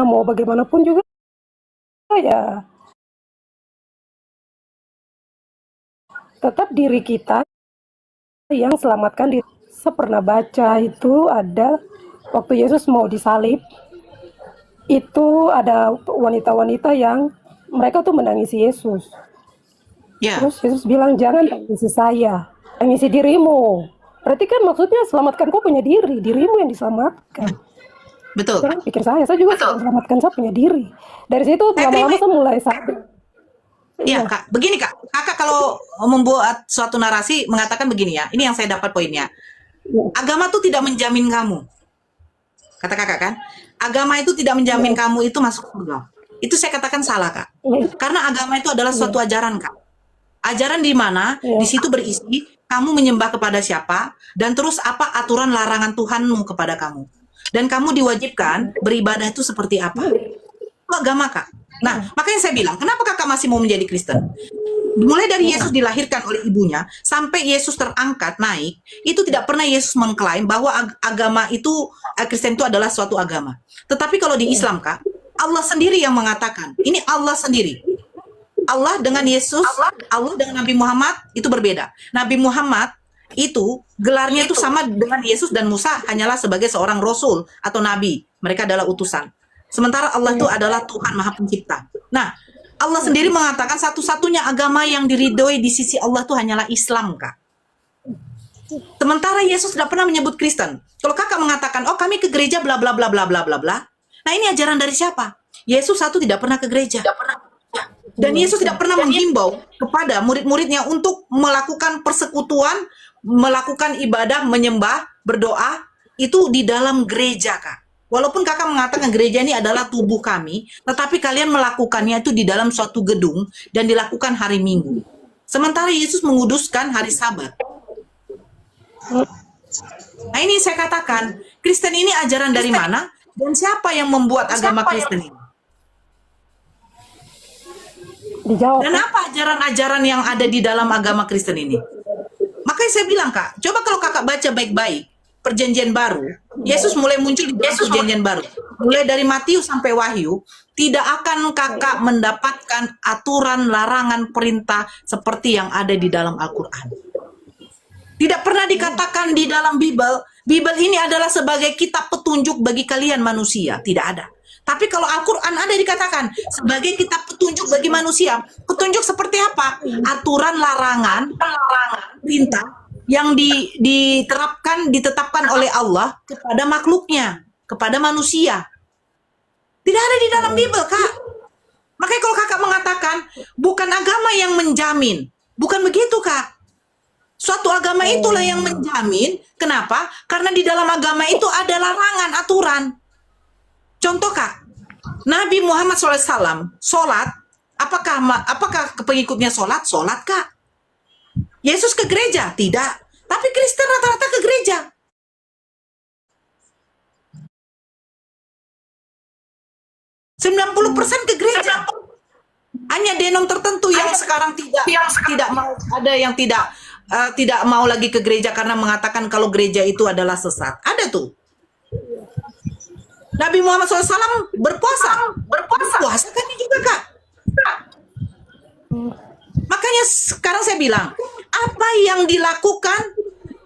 mau bagaimanapun juga ya tetap diri kita yang selamatkan diri. Saya pernah baca itu ada waktu Yesus mau disalib, itu ada wanita-wanita yang mereka tuh menangisi Yesus. Ya, Terus Yesus bilang jangan tangisi saya, tangisi dirimu. Berarti kan maksudnya selamatkan kau punya diri, dirimu yang diselamatkan. betul. Jangan pikir saya juga selamatkan saya punya diri. Dari situ Saya lama-lama terima. saya mulai sadar. Iya, Kak. Begini, Kak. Kakak kalau membuat suatu narasi mengatakan begini ya. Ini yang saya dapat poinnya. Agama tuh tidak menjamin kamu. Kata Kakak kan? Agama itu tidak menjamin kamu itu masuk surga. Itu saya katakan salah, Kak. Karena agama itu adalah suatu ajaran, Kak. Ajaran di mana di situ berisi kamu menyembah kepada siapa dan terus apa aturan larangan Tuhanmu kepada kamu. Dan kamu diwajibkan beribadah itu seperti apa. Itu agama, Kak. Nah, makanya saya bilang, kenapa kakak masih mau menjadi Kristen? Mulai dari Yesus dilahirkan oleh ibunya, sampai Yesus terangkat naik, itu tidak pernah Yesus mengklaim bahwa agama itu, Kristen itu adalah suatu agama. Tetapi kalau di Islam, Kak, Allah sendiri yang mengatakan, ini Allah sendiri. Allah dengan Yesus, Allah dengan Nabi Muhammad, itu berbeda. Nabi Muhammad itu gelarnya itu sama dengan Yesus dan Musa, hanyalah sebagai seorang Rasul atau Nabi. Mereka adalah utusan. Sementara Allah itu adalah Tuhan Maha Pencipta. Nah, Allah sendiri mengatakan satu-satunya agama yang diridhoi di sisi Allah itu hanyalah Islam, Kak. Sementara Yesus tidak pernah menyebut Kristen. Kalau kakak mengatakan, oh kami ke gereja bla bla bla bla bla bla bla. Nah ini ajaran dari siapa? Yesus satu tidak pernah ke gereja. Dan Yesus tidak pernah menghimbau kepada murid-muridnya untuk melakukan persekutuan, melakukan ibadah, menyembah, berdoa, itu di dalam gereja, Kak. Walaupun kakak mengatakan gereja ini adalah tubuh kami, tetapi kalian melakukannya itu di dalam suatu gedung dan dilakukan hari Minggu. Sementara Yesus menguduskan hari Sabat. Nah ini saya katakan, Kristen ini ajaran dari mana? Dan siapa yang membuat agama Kristen ini? Dijawab. Dan apa ajaran-ajaran yang ada di dalam agama Kristen ini? Makanya makanya saya bilang Kak, coba kalau Kakak baca baik-baik Perjanjian Baru, Yesus mulai muncul di dalam Perjanjian Baru. Mulai dari Matius sampai Wahyu, tidak akan Kakak mendapatkan aturan, larangan, perintah seperti yang ada di dalam Al-Qur'an. Tidak pernah dikatakan di dalam Bible ini adalah sebagai kitab petunjuk bagi kalian manusia, tidak ada. Tapi kalau Al-Quran ada dikatakan sebagai kitab petunjuk bagi manusia. Petunjuk seperti apa? Aturan, larangan, perintah yang diterapkan, ditetapkan oleh Allah kepada makhluknya, kepada manusia. Tidak ada di dalam Bible, Kak. Makanya kalau Kakak mengatakan, bukan agama yang menjamin. Bukan begitu, Kak. Suatu agama itulah yang menjamin. Kenapa? Karena di dalam agama itu ada larangan, aturan. Contoh Kak, Nabi Muhammad SAW, sholat, apakah pengikutnya sholat? Sholat Kak. Yesus ke gereja? Tidak. Tapi Kristen rata-rata ke gereja. %90 ke gereja. Hanya denom tertentu yang sekarang tidak mau, ada yang tidak mau lagi ke gereja karena mengatakan kalau gereja itu adalah sesat. Ada tuh. Nabi Muhammad SAW berpuasa. Puasa kan juga Kak. Makanya sekarang saya bilang, apa yang dilakukan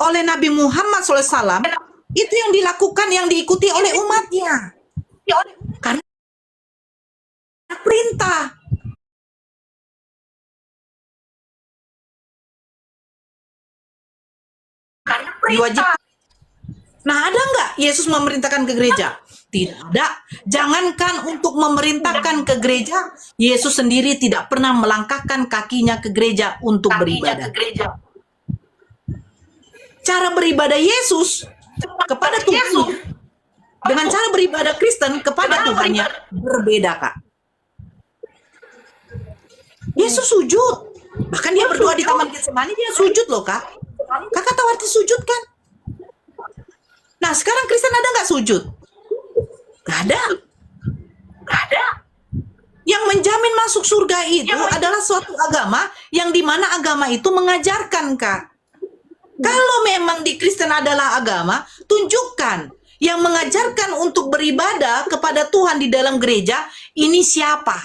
oleh Nabi Muhammad SAW itu yang dilakukan, yang diikuti oleh umatnya. Karena perintah. Diwajibkan. Nah, ada nggak Yesus memerintahkan ke gereja? Tidak ada. Jangankan untuk memerintahkan ke gereja, Yesus sendiri tidak pernah melangkahkan kakinya ke gereja untuk beribadah. Cara beribadah Yesus kepada Tuhan dengan cara beribadah Kristen kepada Tuhannya berbeda, Kak. Yesus sujud. Bahkan dia berdoa di Taman Getsemani, dia sujud loh, Kak. Kakak tahu arti sujud kan? Nah, sekarang Kristen ada nggak sujud? Gak ada. Yang menjamin masuk surga itu adalah suatu agama yang dimana agama itu mengajarkan, Kak. Kalau memang di Kristen adalah agama, tunjukkan yang mengajarkan untuk beribadah kepada Tuhan di dalam gereja, ini siapa?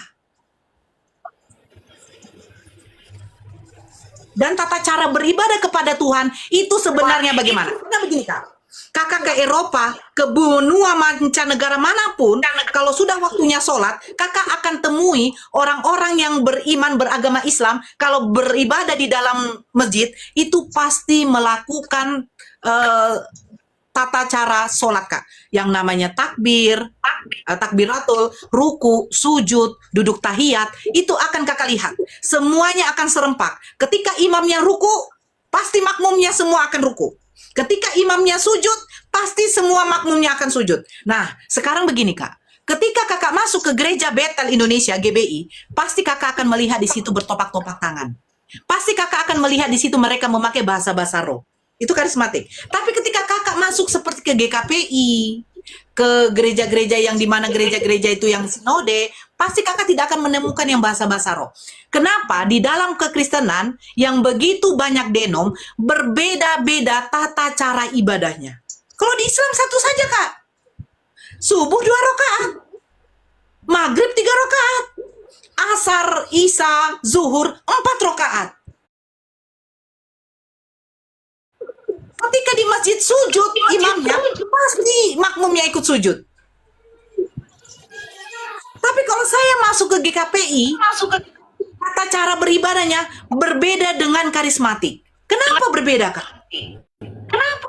Dan tata cara beribadah kepada Tuhan itu sebenarnya bagaimana? Nah begini Kak, Kakak ke Eropa, ke benua mancanegara manapun, kalau sudah waktunya sholat, Kakak akan temui orang-orang yang beriman beragama Islam, kalau beribadah di dalam masjid, itu pasti melakukan tata cara sholat Kak, yang namanya takbir, takbiratul, ruku, sujud, duduk tahiyat, itu akan Kakak lihat. Semuanya akan serempak. Ketika imamnya ruku, pasti makmumnya semua akan ruku. Ketika imamnya sujud, pasti semua makmumnya akan sujud. Nah, sekarang begini Kak. Ketika Kakak masuk ke gereja Bethel Indonesia, GBI, pasti Kakak akan melihat di situ bertopak-topak tangan. Pasti Kakak akan melihat di situ mereka memakai bahasa-bahasa roh. Itu karismatik. Tapi ketika Kakak masuk seperti ke GKPI, ke gereja-gereja yang dimana gereja-gereja itu yang sinode, pasti Kakak tidak akan menemukan yang bahasa-bahasa roh. Kenapa? Di dalam kekristenan yang begitu banyak denom, berbeda-beda tata cara ibadahnya. Kalau di Islam satu saja Kak. Subuh 2 rakaat, maghrib 3 rakaat, asar, isya, zuhur 4 rakaat. Ketika di masjid sujud, imamnya pasti makmumnya ikut sujud. Tapi kalau saya masuk ke GKPI, tata cara beribadahnya berbeda dengan karismatik. Kenapa berbeda, Kak? Kenapa?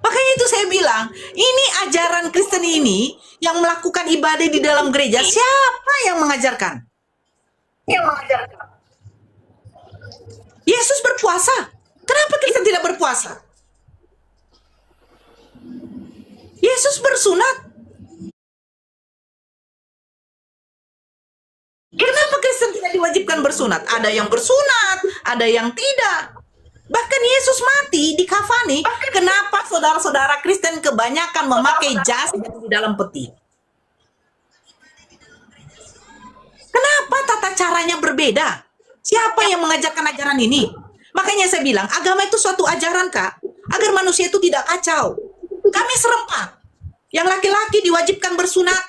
Makanya itu saya bilang, ini ajaran Kristen ini yang melakukan ibadah di dalam gereja, siapa yang mengajarkan? Yesus berpuasa. Kenapa Kristen tidak berpuasa? Yesus bersunat. Kenapa Kristen tidak diwajibkan bersunat? Ada yang bersunat, ada yang tidak. Bahkan Yesus mati di kafani. Kenapa saudara-saudara Kristen kebanyakan memakai jas di dalam peti? Kenapa tata caranya berbeda? Siapa yang mengajarkan ajaran ini? Makanya saya bilang, agama itu suatu ajaran, Kak, agar manusia itu tidak kacau. Kami serempak. Yang laki-laki diwajibkan bersunat.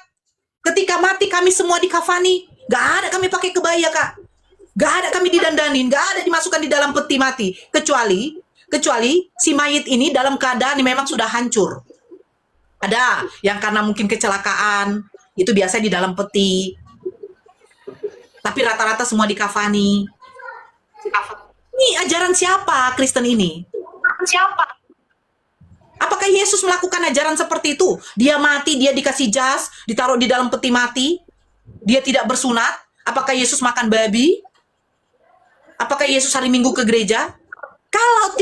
Ketika mati kami semua dikafani. Gak ada kami pakai kebaya, Kak. Gak ada kami didandanin, gak ada dimasukkan di dalam peti mati. Kecuali si mayit ini dalam keadaan yang memang sudah hancur. Ada yang karena mungkin kecelakaan, itu biasa di dalam peti. Tapi rata-rata semua dikafani. Ini ajaran siapa Kristen ini? Apakah Yesus melakukan ajaran seperti itu? Dia mati, dia dikasih jas, ditaruh di dalam peti mati. Dia tidak bersunat. Apakah Yesus makan babi? Apakah Yesus hari Minggu ke gereja? Kalau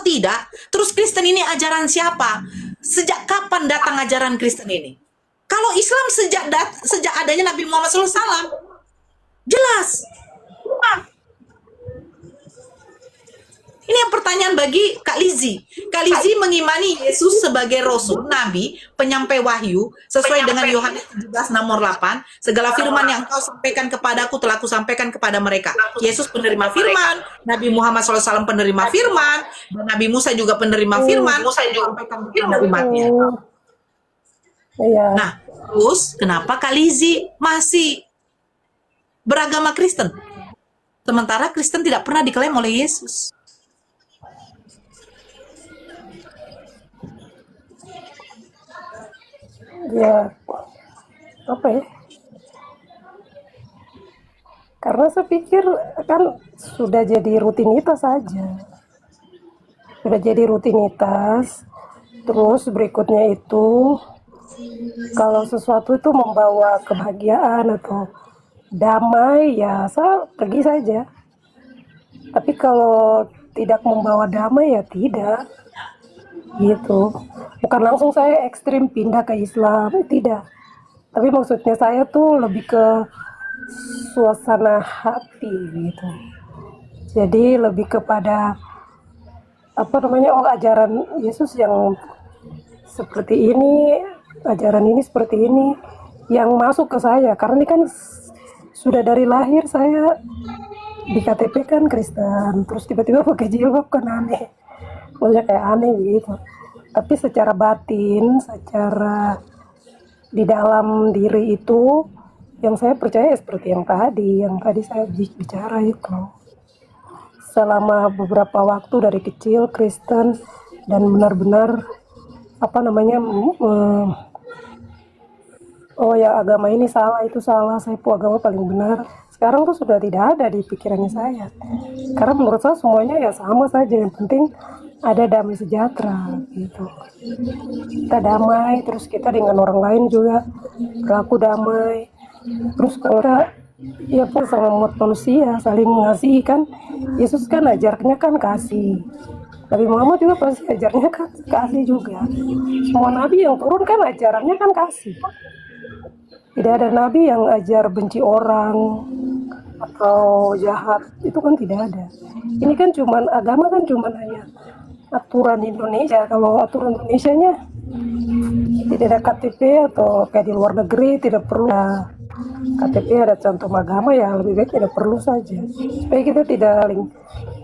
tidak, terus Kristen ini ajaran siapa? Sejak kapan datang ajaran Kristen ini? Kalau Islam sejak adanya Nabi Muhammad SAW, jelas. Ini yang pertanyaan bagi Kak Lizzie. Kak Lizzie mengimani Yesus sebagai Rasul, Nabi, penyampai wahyu, sesuai dengan Yohanes 17 nomor 8. Segala firman yang engkau sampaikan kepadaku telah kusampaikan kepada mereka. Yesus penerima firman, Nabi Muhammad SAW penerima firman, dan Nabi Musa juga penerima firman. Musa juga sampaikan kepada umatnya. Iya. Nah, terus kenapa Kak Lizzie masih beragama Kristen? Sementara Kristen tidak pernah diklaim oleh Yesus. Ya, apa ya? Karena saya pikir kan sudah jadi rutinitas saja. Sudah jadi rutinitas. Terus berikutnya itu, kalau sesuatu itu membawa kebahagiaan atau damai, ya saya pergi saja. Tapi kalau tidak membawa damai, ya tidak. Gitu. Bukan langsung saya ekstrim pindah ke Islam, tidak. Tapi maksudnya saya tuh lebih ke suasana hati gitu. Jadi lebih kepada ajaran Yesus yang seperti ini, ajaran ini seperti ini yang masuk ke saya. Karena ini kan sudah dari lahir saya di KTP kan Kristen, terus tiba-tiba pakai jilbab kan aneh. Maksudnya kayak aneh gitu. Tapi secara batin, secara di dalam diri itu, yang saya percaya seperti yang tadi saya bicara itu. Selama beberapa waktu dari kecil Kristen dan benar-benar oh ya agama ini salah, itu salah, saya agama paling benar. Sekarang tuh sudah tidak ada di pikirannya saya. Karena menurut saya semuanya ya sama saja, yang penting ada damai sejahtera gitu. Kita damai, terus kita dengan orang lain juga berlaku damai. Terus kalau kita ya pun sama manusia saling mengasihi kan. Yesus kan ajarnya kan kasih. Nabi Muhammad juga pasti ajarnya kan kasih juga. Semua nabi yang turun kan ajarannya kan kasih. Tidak ada nabi yang ajar benci orang atau jahat, itu kan tidak ada. Ini kan cuman agama kan cuman hanya aturan Indonesia. Kalau aturan Indonesianya tidak ada KTP atau kayak di luar negeri tidak perlu KTP ada contoh agama, ya lebih baik tidak perlu saja. Supaya kita tidak saling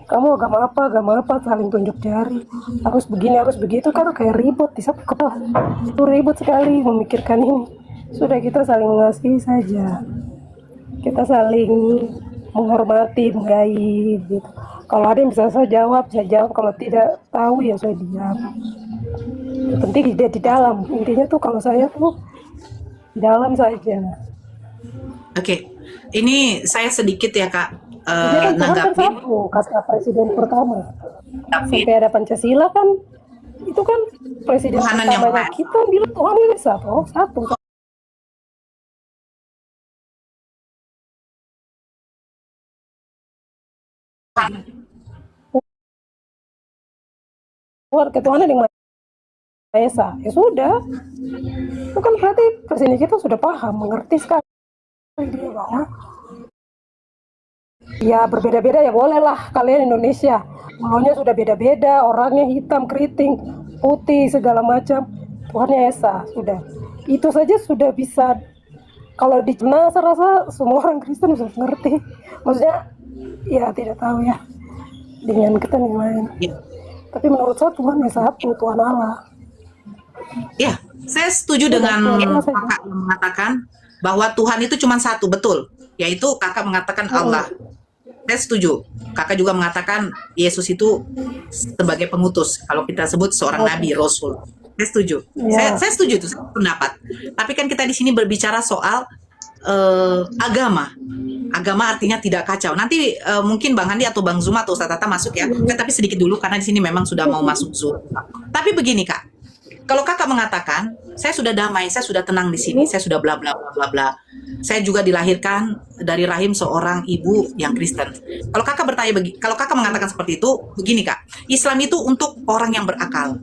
kamu agama apa saling tunjuk jari, harus begini harus begitu, kan kayak ribut di satu kepala. Itu ribut sekali memikirkan ini. Sudah kita saling mengasihi saja. Kita saling menghormati, menghargai gitu. Kalau ada yang bisa saya jawab. Kalau tidak tahu ya saya diam. Yang penting dia di dalam. Intinya tuh kalau saya tuh di dalam saja. Oke, ini saya sedikit ya Kak Kan Tuhan kan nanggapin. satu, kata presiden pertama. Tapi Sampai ada Pancasila kan, itu kan presiden Tuhanan yang pertamanya Maha kita bilang Tuhan ini satu. Ketuhanan yang Maha Esa. Ya sudah, itu kan berarti presiden kita sudah paham, mengerti sekali dia bahwa ya berbeda-beda ya bolehlah kalian Indonesia. Maunya sudah beda-beda, orangnya hitam, keriting, putih, segala macam. Tuhannya Esa, sudah. Itu saja sudah bisa. Kalau di saya rasa semua orang Kristen bisa mengerti. Maksudnya, ya tidak tahu ya. dengan Kristen yang lain. Ya. Tapi menurut saya Tuhan yang satu, Tuhan Allah. Ya, saya setuju dengan kakak yang mengatakan bahwa Tuhan itu cuma satu, betul. Yaitu kakak mengatakan Allah. Saya setuju. Kakak juga mengatakan Yesus itu sebagai pengutus. Kalau kita sebut seorang nabi, rasul. Saya setuju. Saya setuju itu, saya pendapat. Tapi kan kita di sini berbicara soal agama. Agama artinya tidak kacau. Nanti mungkin Bang Handi atau Bang Zuma atau Ustaz Tata masuk ya. Tapi sedikit dulu karena di sini memang sudah mau masuk Zoom. Tapi begini Kak, kalau kakak mengatakan saya sudah damai, saya sudah tenang di sini, saya sudah bla bla bla bla bla. Saya juga dilahirkan dari rahim seorang ibu yang Kristen. Kalau kakak bertanya kalau kakak mengatakan seperti itu, begini Kak, Islam itu untuk orang yang berakal.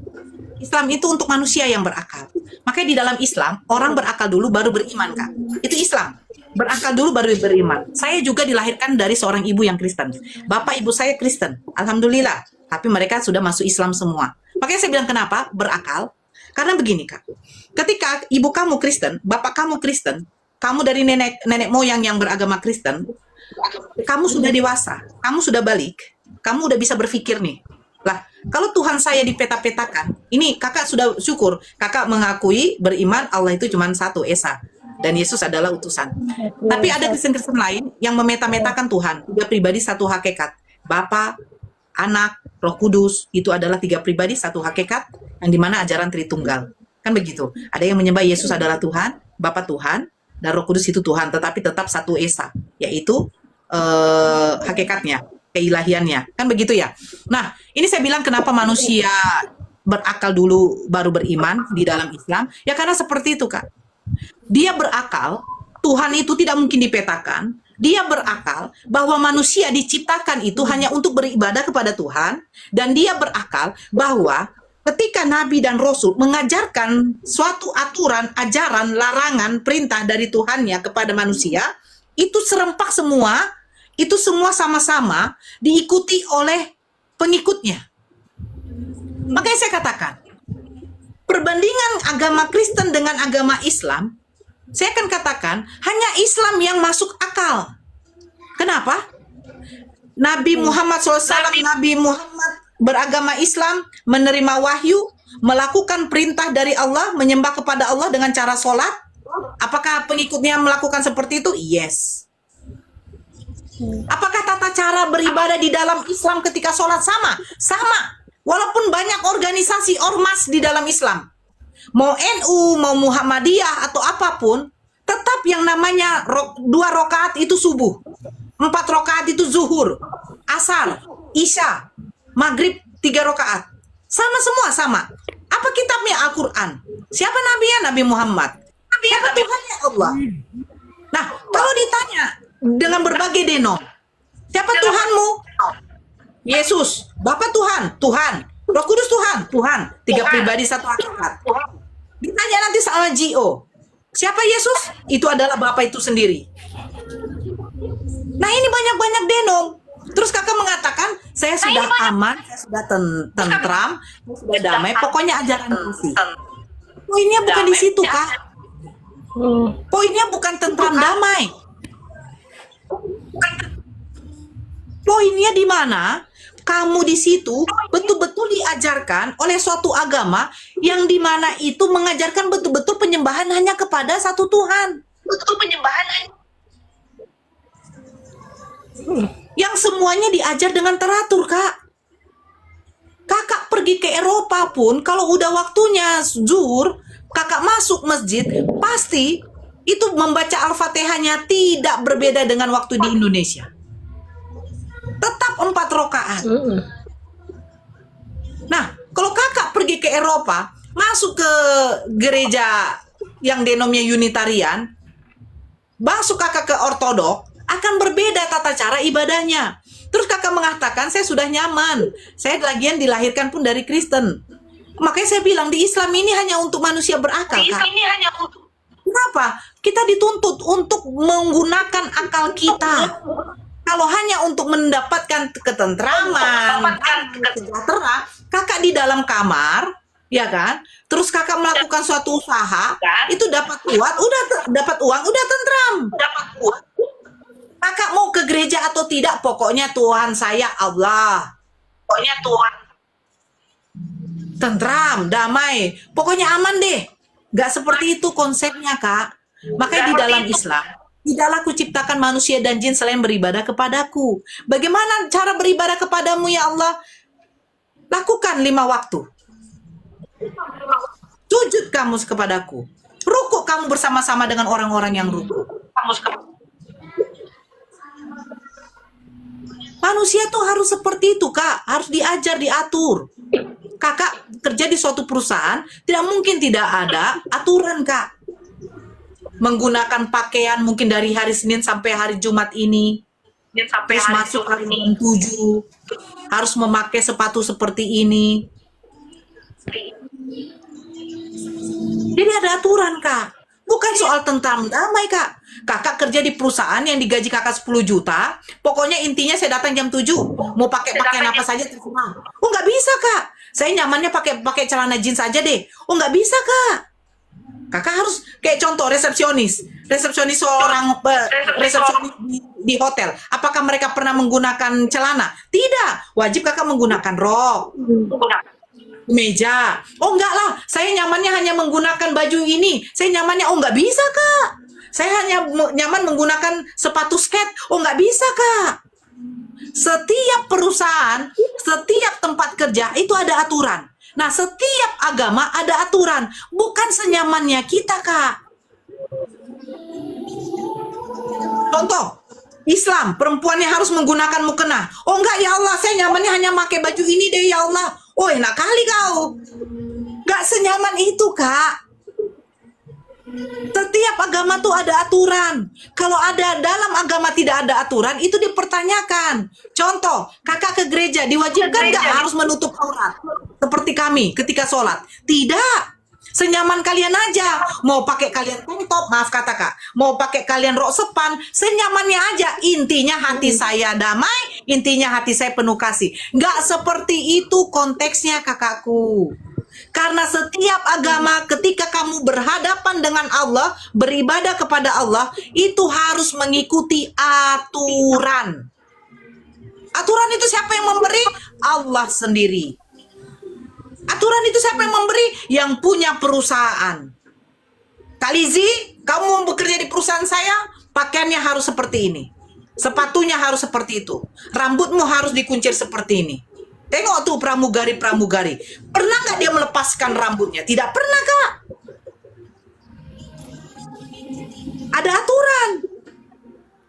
Islam itu untuk manusia yang berakal. Makanya di dalam Islam, orang berakal dulu baru beriman, Kak. Itu Islam. Berakal dulu baru beriman. Saya juga dilahirkan dari seorang ibu yang Kristen. Bapak ibu saya Kristen. Alhamdulillah. Tapi mereka sudah masuk Islam semua. Makanya saya bilang kenapa? Berakal. Karena begini, Kak. Ketika ibu kamu Kristen, bapak kamu Kristen, kamu dari nenek moyang yang beragama Kristen, kamu sudah dewasa, kamu sudah balik, kamu udah bisa berpikir nih. Lah, kalau Tuhan saya dipeta-petakan, ini kakak sudah syukur, kakak mengakui beriman Allah itu cuma satu, Esa, dan Yesus adalah utusan. Tapi ada Kristen-Kristen lain yang memeta-metakan Tuhan, tiga pribadi satu hakikat, Bapa, Anak, Roh Kudus, itu adalah tiga pribadi satu hakikat, yang dimana ajaran Tritunggal. Kan begitu, ada yang menyembah Yesus adalah Tuhan, Bapa Tuhan, dan Roh Kudus itu Tuhan, tetapi tetap satu Esa, yaitu hakikatnya, keilahiannya, kan begitu ya. Nah, ini saya bilang kenapa manusia berakal dulu baru beriman di dalam Islam, ya karena seperti itu Kak. Dia berakal, Tuhan itu tidak mungkin dipetakan, dia berakal bahwa manusia diciptakan itu hanya untuk beribadah kepada Tuhan, dan dia berakal bahwa ketika Nabi dan Rasul mengajarkan suatu aturan, ajaran, larangan, perintah dari Tuhannya kepada manusia, itu serempak semua, itu semua sama-sama diikuti oleh pengikutnya. Makanya saya katakan, perbandingan agama Kristen dengan agama Islam, saya akan katakan hanya Islam yang masuk akal. Kenapa? Nabi Muhammad SAW, Nabi Muhammad beragama Islam, menerima wahyu, melakukan perintah dari Allah, menyembah kepada Allah dengan cara sholat. Apakah pengikutnya melakukan seperti itu? Yes. Apakah tata cara beribadah di dalam Islam ketika sholat sama? Sama. Walaupun banyak organisasi ormas di dalam Islam. Mau NU, mau Muhammadiyah atau apapun, tetap yang namanya 2 rakaat itu subuh. 4 rakaat itu zuhur, asar, isya, maghrib 3 rakaat. Sama semua, sama. Apa kitabnya? Al-Quran. Siapa nabinya? Nabi Muhammad. Siapa Tuhannya? Allah. Nah, kalau ditanya dengan berbagai denom, siapa Tuhanmu? Yesus. Bapak Tuhan, Tuhan. Roh Kudus Tuhan, Tuhan. 3 pribadi satu hakikat. Ditanya nanti sama G.O. Siapa Yesus? Itu adalah Bapak itu sendiri. Nah, ini banyak-banyak denom. Terus kakak mengatakan, saya sudah aman, saya sudah tentram, saya sudah damai, pokoknya ajaran kasih. Poinnya bukan di situ, Kak. Poinnya bukan tentram damai. Poinnya di mana? Kamu di situ betul-betul diajarkan oleh suatu agama yang di mana itu mengajarkan betul-betul penyembahan hanya kepada satu Tuhan. Betul penyembahan hanya. Yang semuanya diajar dengan teratur, Kak. Kakak pergi ke Eropa pun, kalau udah waktunya zuhur, kakak masuk masjid, pasti itu membaca Al-Fatihahnya tidak berbeda dengan waktu di Indonesia. Tetap 4 rakaat. Nah, kalau kakak pergi ke Eropa, masuk ke gereja yang denomnya Unitarian, masuk kakak ke Ortodok, akan berbeda tata cara ibadahnya. Terus kakak mengatakan, saya sudah nyaman. Saya lagian dilahirkan pun dari Kristen. Makanya saya bilang, di Islam ini hanya untuk manusia berakal, Kak. Ini hanya untuk... Kenapa? Kita dituntut untuk menggunakan akal kita. Kalau hanya untuk mendapatkan ketentraman, sejahtera, kakak di dalam kamar, ya kan? Terus kakak melakukan suatu usaha, itu dapat uang, udah tentram. Dapat uang. Kakak mau ke gereja atau tidak, pokoknya Tuhan saya Allah. tentram, damai, pokoknya aman deh. Gak seperti itu konsepnya, Kak. Makanya di dalam Islam, tidaklah kuciptakan manusia dan jin selain beribadah kepadaku. Bagaimana cara beribadah kepadamu ya Allah? Lakukan 5 waktu. Sujud kamu kepadaku. Rukuk kamu bersama-sama dengan orang-orang yang rukuk. Manusia tuh harus seperti itu, Kak. Harus diajar, diatur. Kakak kerja di suatu perusahaan, tidak mungkin tidak ada aturan, Kak. Menggunakan pakaian mungkin dari hari Senin sampai hari Jumat ini. Terus masuk hari jam 7. Harus memakai sepatu seperti ini. Jadi ada aturan, Kak. Bukan soal tentram damai, Kak. Kakak kerja di perusahaan yang digaji kakak 10 juta. Pokoknya intinya saya datang jam 7. Mau pakai pakaian apa saja terserah. Oh, nggak bisa, Kak. Saya nyamannya pakai celana jeans saja deh. Oh, nggak bisa, Kak. Kakak harus kayak contoh resepsionis seorang resepsionis di hotel. Apakah mereka pernah menggunakan celana? Tidak. Wajib kakak menggunakan rok, meja. Oh enggak lah, saya nyamannya hanya menggunakan baju ini. Saya nyamannya, oh nggak bisa, Kak. Saya hanya nyaman menggunakan sepatu skate. Oh nggak bisa, Kak. Setiap perusahaan, setiap tempat kerja itu ada aturan. Nah, setiap agama ada aturan, bukan senyamannya kita, Kak. Contoh, Islam, perempuannya harus menggunakan mukena. Oh enggak ya Allah, saya nyamannya hanya pakai baju ini deh ya Allah. Oh enak kali kau. Gak senyaman itu, Kak. Setiap agama tuh ada aturan. Kalau ada dalam agama tidak ada aturan, itu dipertanyakan. Contoh, kakak ke gereja, diwajibkan nggak harus menutup aurat? Seperti kami ketika sholat. Tidak. Senyaman kalian aja. Mau pakai kalian tank top, maaf kata Kak. Mau pakai kalian rok sepan, senyamannya aja. Intinya hati saya damai, intinya hati saya penuh kasih. Nggak seperti itu konteksnya, kakakku. Karena setiap agama ketika kamu berhadapan dengan Allah, beribadah kepada Allah, itu harus mengikuti aturan. Aturan itu siapa yang memberi? Allah sendiri. Aturan itu siapa yang memberi? Yang punya perusahaan. Kak Lizzie, kamu mau bekerja di perusahaan saya, pakaiannya harus seperti ini. Sepatunya harus seperti itu. Rambutmu harus dikuncir seperti ini. Tengok tuh pramugari-pramugari. Pernah nggak dia melepaskan rambutnya? Tidak pernah, Kak. Ada aturan.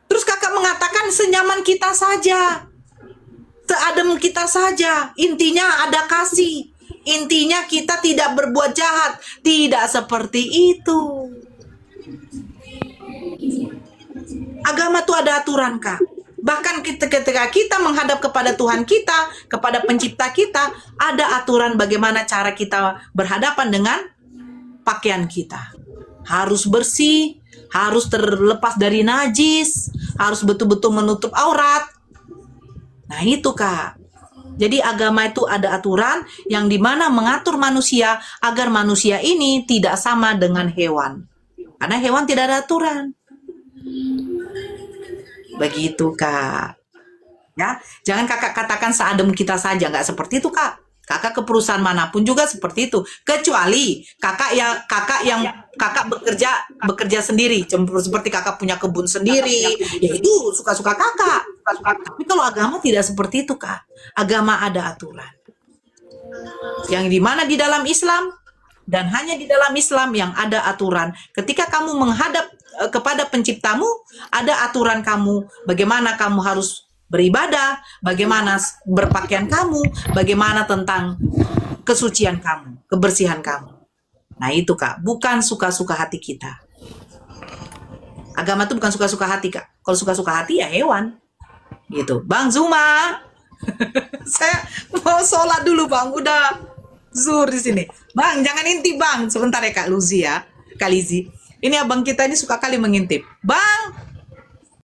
Terus kakak mengatakan senyaman kita saja. Seadem kita saja. Intinya ada kasih. Intinya kita tidak berbuat jahat. Tidak seperti itu. Agama tuh ada aturan, Kak. Bahkan ketika kita menghadap kepada Tuhan kita, kepada pencipta kita, ada aturan bagaimana cara kita berhadapan dengan pakaian kita. Harus bersih, harus terlepas dari najis, harus betul-betul menutup aurat. Nah itu, Kak. Jadi agama itu ada aturan yang dimana mengatur manusia agar manusia ini tidak sama dengan hewan. Karena hewan tidak ada aturan. Begitu, Kak. Ya, jangan kakak katakan seadem kita saja, nggak seperti itu, Kak. Kakak ke perusahaan manapun juga seperti itu. Kecuali kakak yang bekerja sendiri, seperti kakak punya kebun sendiri, ya itu suka-suka kakak. Tapi kalau agama tidak seperti itu, Kak. Agama ada aturan. Yang dimana di dalam Islam dan hanya di dalam Islam yang ada aturan. Ketika kamu menghadap kepada penciptamu, ada aturan kamu, bagaimana kamu harus beribadah, bagaimana berpakaian kamu, bagaimana tentang kesucian kamu, kebersihan kamu. Nah itu, Kak, bukan suka-suka hati kita. Agama itu bukan suka-suka hati, Kak. Kalau suka-suka hati ya hewan. Gitu. Bang Zuma, saya mau sholat dulu, Bang. Udah zuhur di sini. Bang, jangan intip, Bang. Sebentar ya, Kak Luzi ya. Kak Lizzie. Ini abang kita ini suka kali mengintip. Bang,